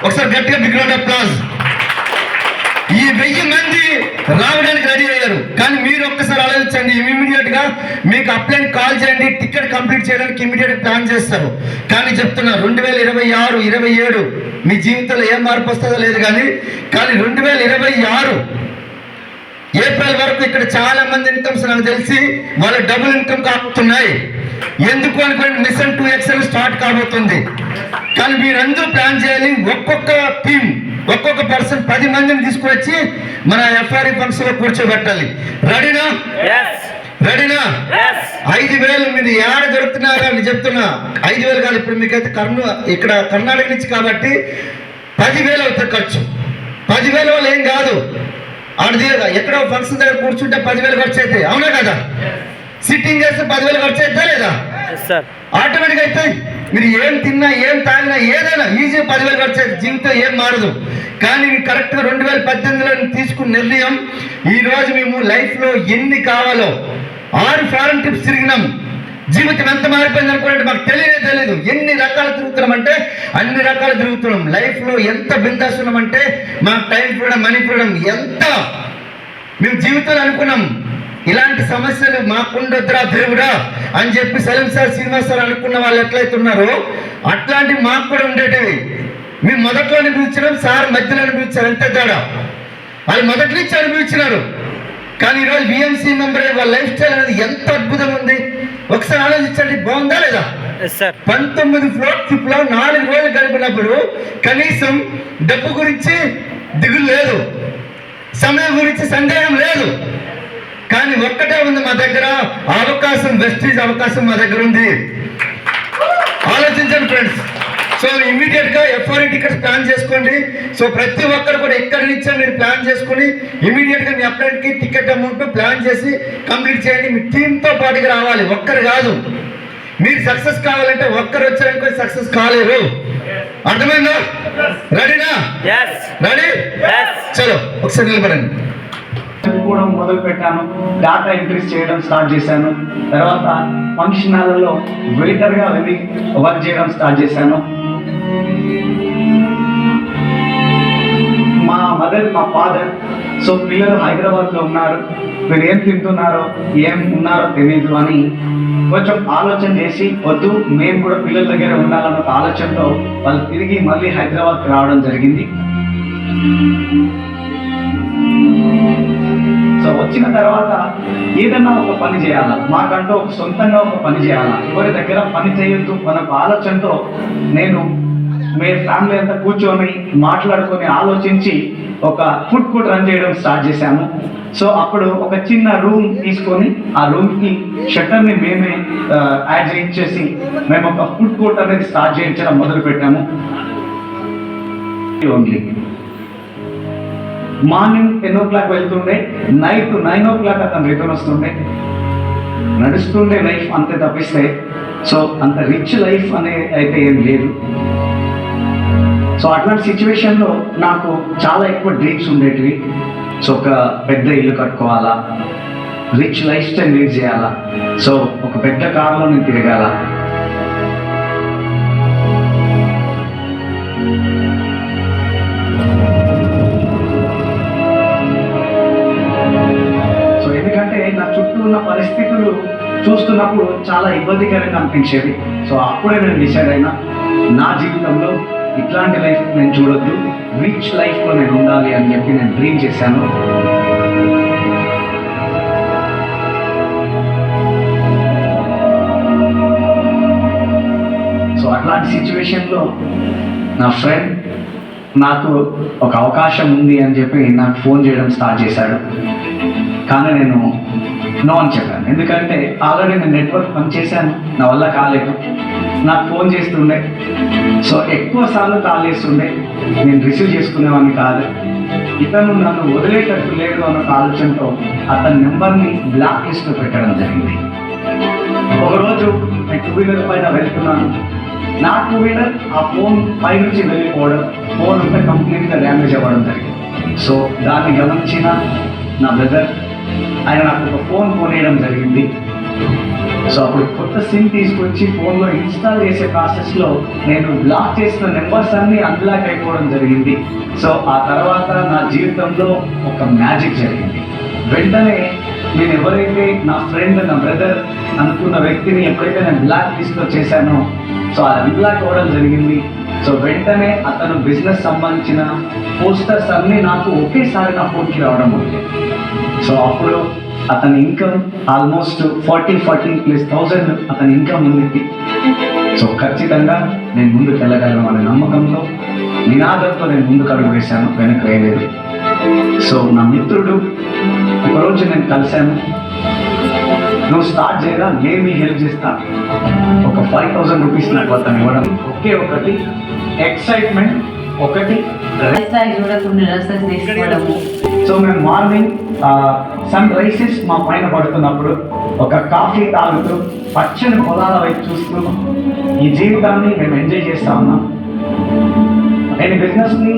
ఒకసారి గట్టిగా. Big round of applause. ఈ 1000 మంది రావడానికి రెడీ అయ్యారు. కానీ మీరు ఒక్కసారి ఆలోచించండి, ఇమీడియట్ గా మీకు అప్లైన్ కాల్ చేయండి, టికెట్ కంప్లీట్ చేయడానికి ఇమీడియట్ ప్లాన్ చేస్తారు. కానీ చెప్తున్నా 2026, 27 మీ జీవితంలో ఏం మార్పు వస్తుందో లేదు, కానీ 2026 ఏప్రిల్ వరకు ఇక్కడ చాలా మంది ఇన్కమ్స్ నాకు తెలిసి వాళ్ళ డబుల్ ఇన్కమ్ కాబోతున్నాయి. ఎందుకు అనుకోండి, మిషన్ 2XL స్టార్ట్ కాబోతుంది. కానీ మీరందరూ ప్లాన్ చేయాలి. ఒక్కొక్క టీం, ఒక్కొక్క పర్సన్ 10 మందిని తీసుకువచ్చి మన ఎఫ్ఆర్ఈ ఫంక్షన్ లో కూర్చోబెట్టాలి. రెడీనా? 5,000 మీరు ఏడ దొరుకుతున్నారా అని చెప్తున్నా. 5,000 కాదు, ఇప్పుడు మీకైతే ఇక్కడ కర్ణాటక నుంచి కాబట్టి 10,000 అవుతుంది ఖర్చు. 10,000 వల్ల ఏం కాదు. ఆడది ఎక్కడో ఫంక్షన్ దగ్గర కూర్చుంటే 10,000 ఖర్చు అయితే, అవునా కదా? సిట్టింగ్ చేస్తే 10,000 ఖర్చు అవుతా లేదా? ఆటోమేటిక్ అయితే మీరు ఏం తిన్నా, ఏం తాగినా, ఏదైనా ఈజీగా 10,000 ఖర్చు అయితే జీవితం ఏం మారదు. కానీ కరెక్ట్గా 2018లో తీసుకున్న నిర్ణయం, ఈరోజు మేము లైఫ్లో ఎన్ని కావాలో 6 ఫారెన్ ట్రిప్స్ తిరిగినాం. జీవితం ఎంత మారిపోయింది అనుకున్నట్టు మాకు తెలియదు. ఎన్ని రకాలు తిరుగుతున్నామంటే అన్ని రకాలు తిరుగుతున్నాం. లైఫ్లో ఎంత బిందాస్ ఉన్నామంటే మాకు టైం ఫ్రీడమ్, మనీ ఫ్రీడమ్ ఎంత మేము జీవితంలో అనుకున్నాం. ఇలాంటి సమస్యలు మాకుండొద్దురా దేవుడా అని చెప్పి సలీం సార్ శ్రీనివాస్ సార్ అనుకున్న వాళ్ళు ఎట్లయితే ఉన్నారో అట్లాంటివి మాకు కూడా ఉండేటివి. మేము మొదట్లో అనిపించడం, సార్ మధ్యలో అనిపించారు, అంతే తేడా. వాళ్ళు మొదటి నుంచి అనుభవించినారు. కానీ ఈరోజు బిఎంసీ మెంబర్ వాళ్ళ లైఫ్ స్టైల్ అనేది ఎంత అద్భుతంగా ఉంది. ఒకసారి ఆలోచించండి, బాగుందా లేదా? 19 ఫ్లోర్షిప్ లో 4 రోజులు గడిపినప్పుడు కనీసం డబ్బు గురించి దిగులు లేదు, సమయం గురించి సందేహం లేదు. కానీ ఒక్కటే ఉంది మా దగ్గర, అవకాశం, వెస్టీజ్ అవకాశం మా దగ్గర ఉంది. ఆలోచించండి ఫ్రెండ్స్. సో ఇమీడియట్ గా FRE టికెట్స్ ప్లాన్ చేసుకోండి. సో ప్రతి ఒక్కరు కూడా ఎక్కడి నుంచో మీరు ప్లాన్ చేసుకుని ఇమీడియట్ గా మీ అప్లైన్కి టికెట్ అమౌంట్ ప్లాన్ చేసి కంప్లీట్ చేయండి. మీ టీంతో పాటుగా రావాలి, ఒక్కరు కాదు. మీరు సక్సెస్ కావాలంటే ఒక్కరు వచ్చారనుకో సక్సెస్ కాలేరు. అర్థమైందా? రెడీనా? రెడీ? చలో ఒకసారి నిలబడండి. చదువుకోవడం మొదలు పెట్టాను, డేటా ఎంట్రీస్ చేయడం స్టార్ట్ చేశాను. తర్వాత ఫంక్షన్ హాల్లో వెయిటర్గా వెళ్ళి వర్క్ చేయడం స్టార్ట్ చేశాను. మా మదర్, మా ఫాదర్, సో పిల్లలు హైదరాబాద్లో ఉన్నారు, వీళ్ళు ఏం తింటున్నారో ఏం ఉన్నారో తెలియదు అని కొంచెం ఆలోచన చేసి, వద్దు మేము కూడా పిల్లల దగ్గర ఉండాలన్న ఒక ఆలోచనతో వాళ్ళు తిరిగి మళ్ళీ హైదరాబాద్కి రావడం జరిగింది. సో వచ్చిన తర్వాత ఏదన్నా ఒక పని చేయాలా, మాకంటూ ఒక సొంతంగా ఒక పని చేయాలా, ఎవరి దగ్గర పని చేయొద్దు అన్న ఆలోచనతో నేను మేము ఫ్యామిలీ అంతా కూర్చొని మాట్లాడుకొని ఆలోచించి ఒక ఫుడ్ కోర్ట్ రన్ చేయడం స్టార్ట్ చేశాము. సో అప్పుడు ఒక చిన్న రూమ్ తీసుకొని ఆ రూమ్కి షట్టర్ని మేమే యాడ్ చేయించేసి మేము ఒక ఫుడ్ కోర్ట్ అనేది స్టార్ట్ చేయించడం మొదలు పెట్టాము. ఓన్లీ మార్నింగ్ 10 o'clock వెళ్తుండే, నైట్ 9 o'clock అతను రిటర్న్ వస్తుండే. నడుస్తుండే లైఫ్ అంతే తప్పిస్తే సో అంత రిచ్ లైఫ్ అనేది అయితే ఏం లేదు. సో అట్లాంటి సిచ్యువేషన్లో నాకు చాలా ఎక్కువ డ్రీమ్స్ ఉండేటివి. సో ఒక పెద్ద ఇల్లు కట్టుకోవాలా, రిచ్ లైఫ్ స్టైల్ లీడ్ చేయాలా, సో ఒక పెద్ద కార్లో నేను తిరగాల. సో ఎందుకంటే నా చుట్టూ ఉన్న పరిస్థితులు చూస్తున్నప్పుడు చాలా ఇబ్బందికరంగా అనిపించేది. సో అప్పుడే నేను డిసైడ్ అయినా, నా జీవితంలో ఇట్లాంటి లైఫ్ నేను చూడొద్దు, రిచ్ లైఫ్లో నేను ఉండాలి అని చెప్పి నేను డ్రీమ్ చేశాను. సో అట్లాంటి సిచ్యువేషన్లో నా ఫ్రెండ్ నాకు ఒక అవకాశం ఉంది అని చెప్పి నాకు ఫోన్ చేయడం స్టార్ట్ చేశాడు. కానీ నేను నో అని చెప్పాను. ఎందుకంటే ఆల్రెడీ నేను నెట్వర్క్ పనిచేశాను, నా వల్ల కాలేదు. నాకు ఫోన్ చేస్తుండే, సో ఎక్కువ సార్లు కాల్ చేస్తుండే, నేను రిసీవ్ చేసుకునేవాడిని కాదు. ఇతను నన్ను వదిలేటట్టు లేడు అన్న ఆలోచనతో అతని నెంబర్ని బ్లాక్ లిస్ట్లో పెట్టడం జరిగింది. ఒకరోజు నేను 2 వీలర్ పైన వెళ్తున్నాను. నా 2 వీలర్ ఆ ఫోన్ పై నుంచి వెళ్ళిపోవడం, ఫోన్ అంతా కంప్లీట్గా డ్యామేజ్ అవ్వడం జరిగింది. సో దాన్ని గమనించిన నా బ్రదర్, ఆయన నాకు ఒక ఫోన్ కొనేయడం జరిగింది. సో అప్పుడు కొత్త సిమ్ తీసుకొచ్చి ఫోన్లో ఇన్స్టాల్ చేసే ప్రాసెస్లో నేను బ్లాక్ చేసిన నెంబర్స్ అన్నీ అన్బ్లాక్ అయిపోవడం జరిగింది. సో ఆ తర్వాత నా జీవితంలో ఒక మ్యాజిక్ జరిగింది. వెంటనే నేను ఎవరైతే నా ఫ్రెండ్, నా బ్రదర్ అనుకున్న వ్యక్తిని ఎప్పుడైతే నేను బ్లాక్ లిస్ట్లో చేశానో, సో అది అన్బ్లాక్ అవ్వడం జరిగింది. సో వెంటనే అతను బిజినెస్ సంబంధించిన పోస్టర్స్ అన్నీ నాకు ఒకేసారి నా ఫోన్కి రావడం ఉంది. సో అప్పుడు అతని ఇన్కమ్ ఆల్మోస్ట్ 40,000+ అతని ఇన్కమ్ ఉంది. సో ఖచ్చితంగా నేను ముందుకు వెళ్ళగలను అనే నమ్మకంతో, నినాదంతో నేను ముందుకు అడుగు వేశాను, వెనక్కి వేయలేదు. సో నా మిత్రుడు ఒకరోజు నేను కలిశాను, నువ్వు స్టార్ట్ చేయరా, నేను మీకు హెల్ప్ చేస్తా. ఒక 5,000 రూపీస్ నాకు అతను ఇవ్వడం, ఒకే ఒకటి ఎక్సైట్మెంట్, ఒకటి సో మేము మార్నింగ్ సన్ రైసెస్ మా పైన పడుతున్నప్పుడు ఒక కాఫీ తాగుతూ పచ్చని పొలాల వైపు చూస్తూ ఈ జీవితాన్ని మేము ఎంజాయ్ చేస్తా ఉన్నాం. నేను బిజినెస్ని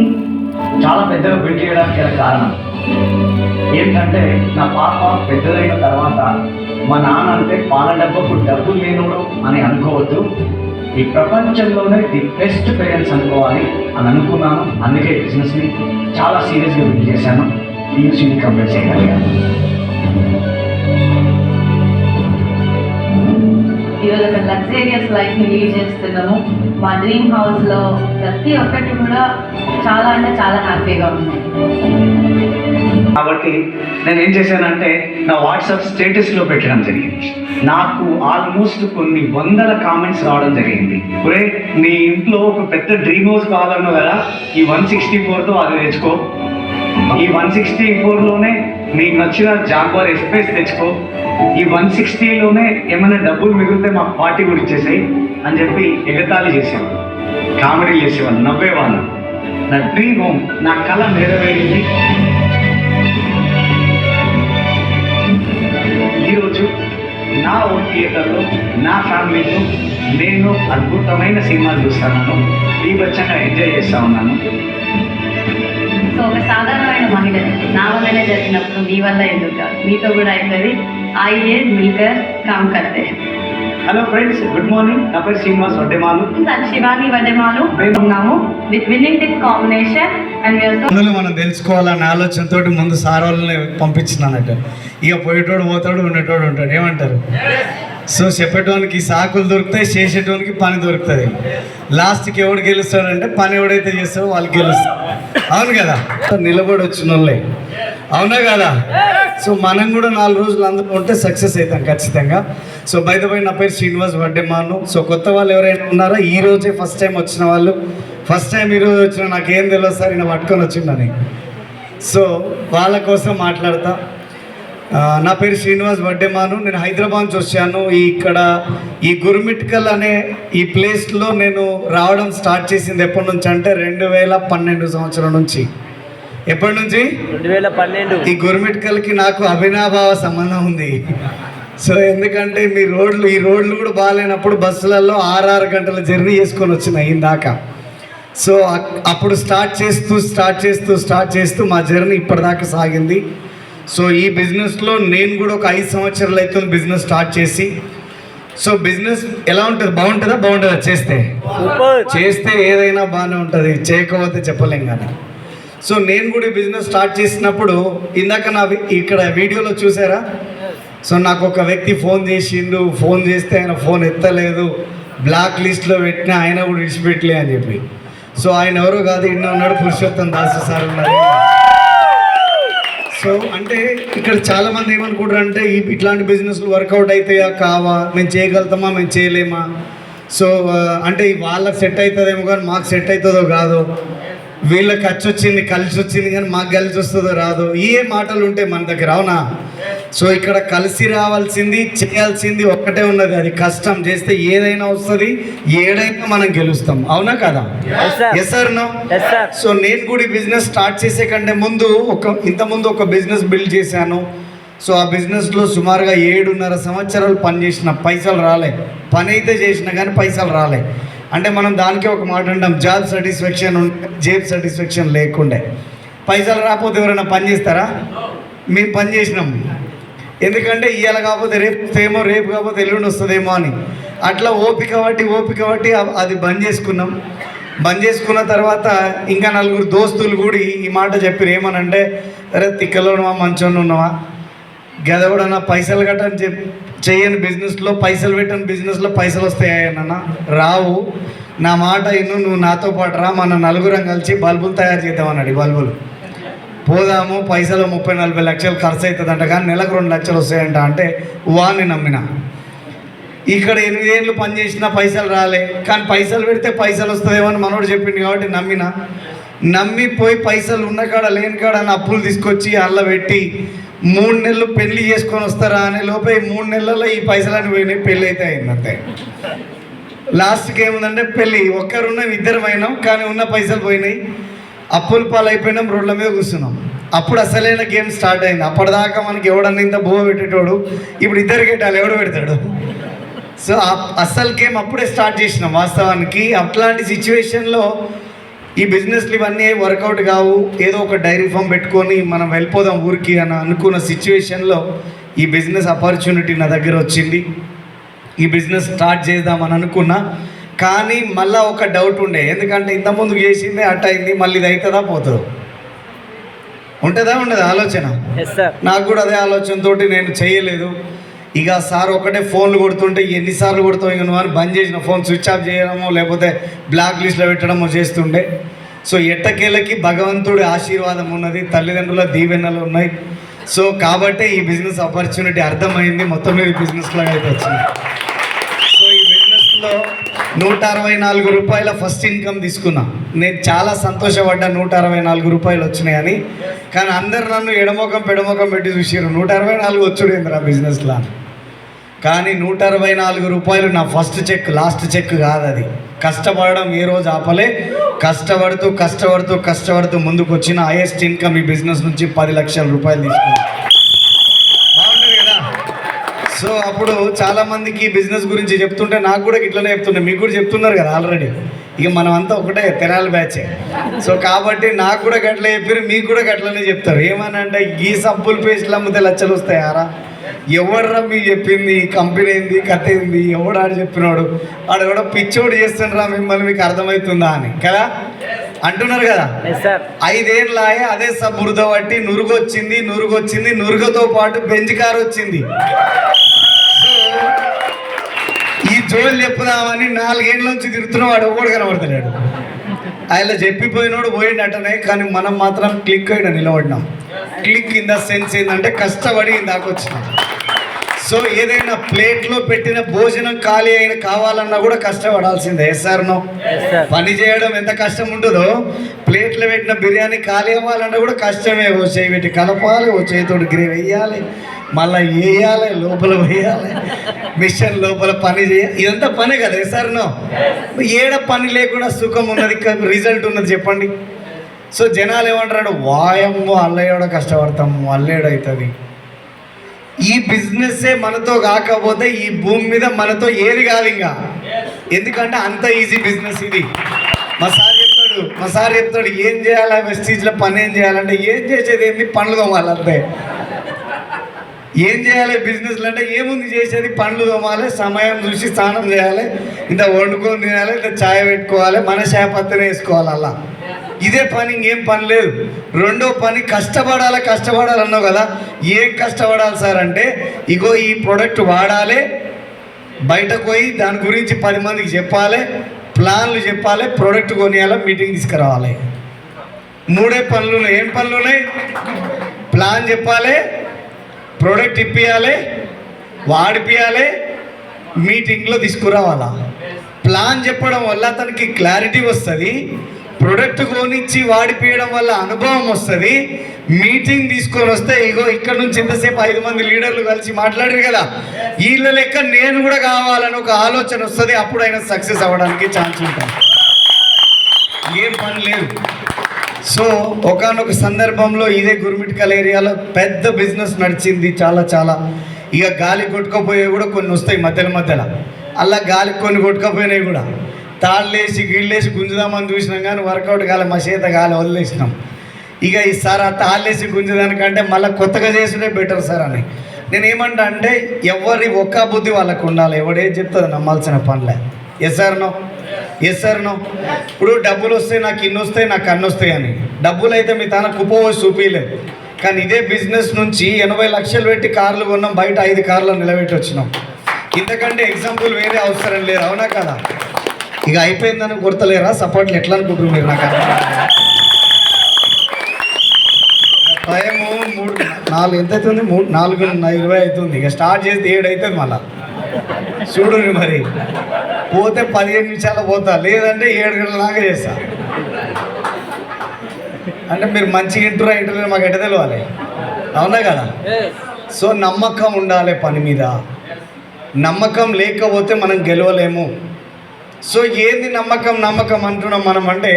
చాలా పెద్దగా బిల్డ్ చేయడానికి కారణం ఏంటంటే, నా పాప పెద్దదైన తర్వాత మా నాన్న అంటే పాల డబ్బకు డబ్బులు లేనుడు అని అనుకోవద్దు, ఈ ప్రపంచంలోనే ది బెస్ట్ పేరెంట్స్ అనుకోవాలి అని అనుకున్నాను. అందుకే బిజినెస్ని చాలా సీరియస్గా బిల్డ్ చేశాను, యూసీని కంప్లీట్ చేయగలిగాను. లగ్జరియస్ లైఫ్ని లీడ్ చేస్తున్నాము. మా డ్రీమ్ హౌస్లో ప్రతి ఒక్కటి కూడా చాలా అంటే చాలా హ్యాపీగా ఉంది. కాబట్టి నేను ఏం చేశానంటే నా వాట్సాప్ స్టేటస్లో పెట్టడం జరిగింది. నాకు ఆల్మోస్ట్ కొన్ని వందల కామెంట్స్ రావడం జరిగింది. ఒరే, నీ ఇంట్లో ఒక పెద్ద డ్రీమ్ హౌస్ కావాలన్నావు కదా, ఈ 164తో అది తెచ్చుకో, ఈ 164లోనే నీకు నచ్చిన జాగ్వార్ ఎస్పేస్ తెచ్చుకో, ఈ 160లోనే ఏమైనా డబ్బులు మిగిలితే మాకు పార్టీ కూడా ఇచ్చేసాయి అని చెప్పి ఎగతాళి చేసేవాళ్ళు, కామెడీ చేసేవాళ్ళు, నవ్వేవాళ్ళు. నా డ్రీమ్ హోమ్, నా కళ నెరవేరింది. ఈరోజు నా ఓన్ థియేటర్లో నా ఫ్యామిలీతో నేను అద్భుతమైన సినిమాలు చూస్తున్నాను, బీభత్సంగా ఎంజాయ్ చేస్తూ ఉన్నాను. సో ఒక సాధారణమైన మహిళ నా వల్లనే జరిగినప్పుడు మీ వల్ల ఎందుకు కాదు, మీతో కూడా అవుతుంది. ఆయియే మిల్కర్ కామ్ కర్తే. Hello friends, good morning. నా పేరు శ్రీనివాస్ వడ్డేమాలు. శివాని వడ్డేమాలు ఉన్నాము with winning tip combination and అందులో మనం తెలుసుకోవాలన్న ఆలోచనతో ముందు సార్ వాళ్ళని పంపించినానట. ఇక పోయేటోడు పోతాడు, ఉండేటోడు ఉంటాడు. ఏమంటారు? సో చెప్పేటోనికి సాకులు దొరుకుతాయి, చేసేటోనికి పని దొరుకుతుంది. లాస్ట్కి ఎవడు గెలుస్తాడంటే పని ఎవడైతే చేస్తాడో వాళ్ళు గెలుస్తారు. అవును కదా? నిలబడి వచ్చిన వాళ్ళే, అవునా కదా? సో మనం కూడా 4 రోజులు అందులో ఉంటే సక్సెస్ అవుతాం ఖచ్చితంగా. సో బై ద వే, నా పేరు శ్రీనివాస్ వడ్డేమాను. సో కొత్త వాళ్ళు ఎవరైనా ఉన్నారా? ఈ రోజే ఫస్ట్ టైం వచ్చిన వాళ్ళు, ఫస్ట్ టైం ఈరోజు వచ్చిన నాకేం తెలియదు సార్, ఈయన పట్టుకొని వచ్చిందని. సో వాళ్ళ కోసం మాట్లాడతా. నా పేరు శ్రీనివాస్ వడ్డేమాను. నేను హైదరాబాద్ నుంచి వచ్చాను. ఇక్కడ ఈ గురుమిట్కల్ అనే ఈ ప్లేస్లో నేను రావడం స్టార్ట్ చేసింది ఎప్పటి నుంచి అంటే 2012 సంవత్సరం నుంచి. ఎప్పటి నుంచి? 2012. ఈ గురుమిట్కల్కి నాకు అభినాభావ సంబంధం ఉంది. సో ఎందుకంటే ఈ రోడ్లు కూడా బాగాలేనప్పుడు బస్సులలో 6 గంటల జర్నీ చేసుకొని వచ్చినాయి ఇందాక. సో అప్పుడు స్టార్ట్ చేస్తూ మా జర్నీ ఇప్పటిదాకా సాగింది. సో ఈ బిజినెస్లో నేను కూడా ఒక 5 సంవత్సరాలు అవుతుంది బిజినెస్ స్టార్ట్ చేసి. సో బిజినెస్ ఎలా ఉంటుంది? బాగుంటుందా? చేస్తే ఏదైనా బాగానే ఉంటుంది, చేయకపోతే చెప్పలేం కానీ. సో నేను కూడా ఈ బిజినెస్ స్టార్ట్ చేసినప్పుడు ఇందాక ఇక్కడ వీడియోలో చూసారా? సో నాకు ఒక వ్యక్తి ఫోన్ చేసిండు. ఫోన్ చేస్తే ఆయన ఫోన్ ఎత్తలేదు, బ్లాక్ లిస్ట్లో పెట్టినా ఆయన కూడా విడిచిపెట్టలే అని చెప్పి. సో ఆయన ఎవరో కాదు, ఇన్న ఉన్నాడు, పురుషోత్తం దాసు సార్ ఉన్నారు. సో అంటే ఇక్కడ చాలామంది ఏమనుకుంటారు అంటే ఇట్లాంటి బిజినెస్లు వర్కౌట్ అవుతాయా కావా, మేము చేయగలుగుతామా, మేము చేయలేమా. సో అంటే వాళ్ళకి సెట్ అవుతుందేమో కానీ మాకు సెట్ అవుతుందో కాదో, వీళ్ళకి కలిసి వచ్చింది కానీ మాకు కలిసి వస్తుందో రాదో, ఏ మాటలు ఉంటాయి మన దగ్గర, అవునా? సో ఇక్కడ కలిసి రావాల్సింది, చేయాల్సింది ఒక్కటే ఉన్నది, అది కష్టం. చేస్తే ఏదైనా వస్తుంది, ఏడైనా మనం గెలుస్తాం, అవునా కదా? Yes sir no? సో నేను కూడా ఈ బిజినెస్ స్టార్ట్ చేసే కంటే ముందు ఇంతకుముందు ఒక బిజినెస్ బిల్డ్ చేశాను. సో ఆ బిజినెస్లో సుమారుగా 7.5 సంవత్సరాలు పనిచేసిన, పైసలు రాలే. పని అయితే చేసిన కానీ పైసలు రాలే. అంటే మనం దానికే ఒక మాట అంటాం, జాబ్ సాటిస్ఫాక్షన్ ఉంటే జేబ్ సాటిస్ఫాక్షన్ లేకుండే. పైసలు రాకపోతే ఎవరైనా పని చేస్తారా? మేము పని చేసినాం. ఎందుకంటే ఇవాళ కాకపోతే రేపు వస్తేమో, రేపు కాకపోతే ఎల్లుండి వస్తుందేమో అని. అట్లా ఓపిక బట్టి అది బంద్ చేసుకున్నాం. బంద్ చేసుకున్న తర్వాత ఇంకా 4 దోస్తులు కూడా ఈ మాట చెప్పారు. ఏమనంటే, అరే తిక్కలో ఉన్నావా, మంచోని ఉన్నావా, గదవడన్నా పైసలు కట్టని చేయని బిజినెస్లో, పైసలు పెట్టని బిజినెస్లో పైసలు వస్తాయన్నా? రావు. నా మాట ఇన్ను, నువ్వు నాతో పాటు రా, మన 4 కలిసి బల్బులు తయారు చేద్దామన్నాడు. ఈ బల్బులు పోదాము, పైసలు 30-40 లక్షలు ఖర్చు అవుతుందంట, కానీ నెలకు 2 లక్షలు వస్తాయంట. అంటే వాడిని నమ్మిన. ఇక్కడ 8 ఏళ్ళు పనిచేసినా పైసలు రాలే, కానీ పైసలు పెడితే పైసలు వస్తుందేమో అని మనోడు చెప్పింది కాబట్టి నమ్మిపోయి పైసలు ఉన్న కాడ లేని కాడ అని అప్పులు తీసుకొచ్చి అల్ల పెట్టి 3 నెలలు పెళ్లి చేసుకొని వస్తారా అనే లోపే 3 నెలల్లో ఈ పైసలని పోయినాయి, పెళ్ళి అయితే అయిందంతే. లాస్ట్కి ఏముందంటే పెళ్ళి, ఒక్కరున్నాం, 2 అయినాం, కానీ ఉన్న పైసలు పోయినాయి, అప్పుల పాలు అయిపోయినాం, రోడ్ల మీద కూర్చున్నాం. అప్పుడు అసలైన గేమ్ స్టార్ట్ అయింది. అప్పటిదాకా మనకి ఎవడన్నా ఇంత బువ్వ పెట్టేటోడు, ఇప్పుడు 2 గెట్టాలి, ఎవడు పెడతాడు? సో అసలు గేమ్ అప్పుడే స్టార్ట్ చేసినాం వాస్తవానికి. అట్లాంటి సిచ్యువేషన్లో ఈ బిజినెస్లు ఇవన్నీ వర్కౌట్ కావు, ఏదో ఒక డైరీ ఫామ్ పెట్టుకొని మనం వెళ్ళిపోదాం ఊరికి అని అనుకున్న సిచ్యువేషన్లో ఈ బిజినెస్ ఆపర్చునిటీ నా దగ్గర వచ్చింది. ఈ బిజినెస్ స్టార్ట్ చేద్దామని అనుకున్నా, కానీ మళ్ళీ ఒక డౌట్ ఉండే. ఎందుకంటే ఇంతకుముందు చేసిందే అట్ అయింది, మళ్ళీ ఇది అవుతుందా పోతుందో, ఉంటుందా ఉండదా ఆలోచన? నాకు కూడా అదే ఆలోచనతోటి నేను చేయలేదు. ఇక సార్ ఒకటే ఫోన్లు కొడుతుంటే ఎన్నిసార్లు కొడతావు ఇక నువ్వు అని బంద్ చేసిన ఫోన్ స్విచ్ ఆఫ్ చేయడమో లేకపోతే బ్లాక్ లిస్ట్లో పెట్టడమో చేస్తుండే. సో ఎట్టకేళ్ళకి భగవంతుడి ఆశీర్వాదం ఉన్నది, తల్లిదండ్రుల దీవెనలు ఉన్నాయి. సో కాబట్టే ఈ బిజినెస్ ఆపర్చునిటీ అర్థమైంది, మొత్తం మీద బిజినెస్ లాగా అయితే వచ్చింది. సో ఈ బిజినెస్లో 164 రూపాయల ఫస్ట్ ఇన్కమ్ తీసుకున్నా. నేను చాలా సంతోషపడ్డా 164 రూపాయలు వచ్చినాయని. కానీ అందరు నన్ను ఎడమొఖం పెడమొఖం పెట్టి చూసారు, 164 వచ్చుడేంద్రా బిజినెస్లో. కానీ 164 రూపాయలు నా ఫస్ట్ చెక్, లాస్ట్ చెక్ కాదు అది. కష్టపడడం ఏ రోజు ఆపలే, కష్టపడుతూ కష్టపడుతూ కష్టపడుతూ ముందుకు వచ్చిన హైయెస్ట్ ఇన్కమ్ ఈ బిజినెస్ నుంచి 10 లక్షల రూపాయలు తీసుకున్నాను. బాగుంటుంది కదా. సో అప్పుడు చాలామందికి ఈ బిజినెస్ గురించి చెప్తుంటే నాకు కూడా ఇట్లనే చెప్తుండే, మీకు కూడా చెప్తున్నారు కదా ఆల్రెడీ. ఇక మనం అంతా ఒకటే తెనాలి బ్యాచే. సో కాబట్టి నాకు కూడా గట్ల చెప్పారు, మీకు కూడా గట్లనే చెప్తారు. ఏమని అంటే ఈ సబ్బులు పేస్ట్లు అమ్మితే లక్షలు వస్తాయారా, ఎవడరా మీకు చెప్పింది, కంపెనీ ఏంది, కథ ఏంది, ఎవడు ఆడు చెప్పినాడు, ఆడు కూడా పిచ్చోడు చేస్తుండ్రా మిమ్మల్ని, మీకు అర్థమవుతుందా అని కదా అంటున్నారు కదా. 5 ఏళ్ళాయే అదే బురద పట్టి నురుగొచ్చింది, నురుగతో పాటు బెంజ్ కారు వచ్చింది. సో ఈ జోలు చెప్పుదామని 4 ఏళ్ళ నుంచి తిరుగుతున్న వాడు ఎవడు కనబడతలేడు. ఆయన చెప్పిపోయినోడు పోయిండటనే, కానీ మనం మాత్రం క్లిక్ అయినా నిలబడినాం. క్లిక్ ఇన్ ద సెన్స్ ఏంటంటే కష్టపడి దాకా వచ్చినాం. సో ఏదైనా ప్లేట్లో పెట్టిన భోజనం ఖాళీ అయిన కావాలన్నా కూడా కష్టపడాల్సిందే. ఎస్ఆర్నో పని చేయడం ఎంత కష్టం ఉంటుందో, ప్లేట్లో పెట్టిన బిర్యానీ ఖాళీ అవ్వాలన్నా కూడా కష్టమే. ఓ చేయి పెట్టి కలపాలి, ఓ చేతితోటి గ్రేవ్ వేయాలి, మళ్ళీ వేయాలి, లోపల వేయాలి, మిషన్ లోపల పని చేయాలి. ఇదంతా పనే కదా ఎస్ఆర్నో. ఏడ పని లేకుండా సుఖం ఉన్నది, రిజల్ట్ ఉన్నది చెప్పండి. సో జనాలు ఏమంటారు, వాయమ్మో అల్లయ్యడో కష్టపడతాము, అల్లేడవుతుంది. ఈ బిజినెస్సే మనతో కాకపోతే ఈ భూమి మీద మనతో ఏది కాదు ఇంకా. ఎందుకంటే అంత ఈజీ బిజినెస్ ఇది. మా సార్ చెప్తాడు ఏం చేయాలి వెస్టీజ్లో పని ఏం చేయాలంటే, ఏం చేసేది ఏంది, పండ్లు తోమాలంతే. ఏం చేయాలి బిజినెస్లో అంటే ఏముంది చేసేది, పండ్లు తోమాలి, సమయం చూసి స్నానం చేయాలి, ఇంత వండుకొని తినాలి, ఇంత ఛాయ్ పెట్టుకోవాలి, మన చేపత్తనే వేసుకోవాలి. అలా ఇదే పని, ఇంకేం పని లేదు. రెండో పని కష్టపడాలన్నావు కదా. ఏం కష్టపడాలి సార్ అంటే, ఇగో ఈ ప్రోడక్ట్ వాడాలి, బయటకు పోయి దాని గురించి 10 మందికి చెప్పాలి, ప్లాన్లు చెప్పాలి, ప్రోడక్ట్ కొనియాలి, మీటింగ్ తీసుకురావాలి. 3 పనులు ఉన్నాయి. ఏం పనులు ఉన్నాయి? ప్లాన్ చెప్పాలి, ప్రోడక్ట్ ఇప్పియాలి, వాడిపియాలి, మీటింగ్లో తీసుకురావాలా. ప్లాన్ చెప్పడం వల్ల అతనికి క్లారిటీ వస్తుంది, ప్రొడక్ట్ కొనిచ్చి వాడిపోయడం వల్ల అనుభవం వస్తుంది, మీటింగ్ తీసుకొని వస్తే ఇగో ఇక్కడ నుంచి ఇంతసేపు 5 మంది లీడర్లు కలిసి మాట్లాడారు కదా, వీళ్ళ లెక్క నేను కూడా కావాలని ఒక ఆలోచన వస్తుంది. అప్పుడు ఆయన సక్సెస్ అవ్వడానికి ఛాన్స్ ఉంటుంది. ఏం పని లేదు. సో ఒకానొక సందర్భంలో ఇదే గుర్మిట్కల్ ఏరియాలో పెద్ద బిజినెస్ నడిచింది, చాలా. ఇక గాలి కొట్టుకపోయేవి కూడా కొన్ని వస్తాయి మధ్యలో. అలా గాలి కొన్ని కొట్టుకపోయినాయి కూడా. తాళ్ళేసి గీళ్ళేసి గుంజుదామని చూసినాం కానీ వర్కౌట్ కాలే, మా చేత గాలి వదిలేసినాం. ఇక ఈసారి ఆ తాళ్ళేసి గుంజుదానికంటే మళ్ళీ కొత్తగా చేసుడే బెటర్ సార్ అని నేనేమంటా అంటే, ఎవరి ఒక్క బుద్ధి వాళ్ళకు ఉండాలి. ఎవడేం చెప్తుంది నమ్మాల్సిన పనిలే. Yes sir no. ఇప్పుడు డబ్బులు వస్తాయి, నాకు ఇన్ని వస్తాయి, నాకు అన్ని వస్తాయి అని. డబ్బులు అయితే మీ తన కుప్పవచ్చి చూపించలేదు. కానీ ఇదే బిజినెస్ నుంచి 80 లక్షలు పెట్టి కార్లు కొన్నాం, బయట 5 కార్లు నిలబెట్టి వచ్చినాం. ఇంతకంటే ఎగ్జాంపుల్ వేరే అవసరం లేదు. అవునా కదా? ఇక అయిపోయిందని గుర్తలేరా? సపోర్ట్లు ఎట్లా అనుకుంటారు మీరు? నాకు టైము 4 ఎంత అవుతుంది? 4:20 అవుతుంది. ఇక స్టార్ట్ చేస్తే 7 అవుతుంది. మళ్ళా చూడు మరి, పోతే 15 నిమిషాలు పోతా, లేదంటే 7 గంటల దాకా చేస్తా. అంటే మీరు మంచిగా ఇంటర్వ్యూ మాకు ఎట్ట తెలియాలి. అవునా కదా? సో నమ్మకం ఉండాలి పని మీద. నమ్మకం లేకపోతే మనం గెలవలేము. సో ఏంది నమ్మకం అంటున్నాం మనం అంటే,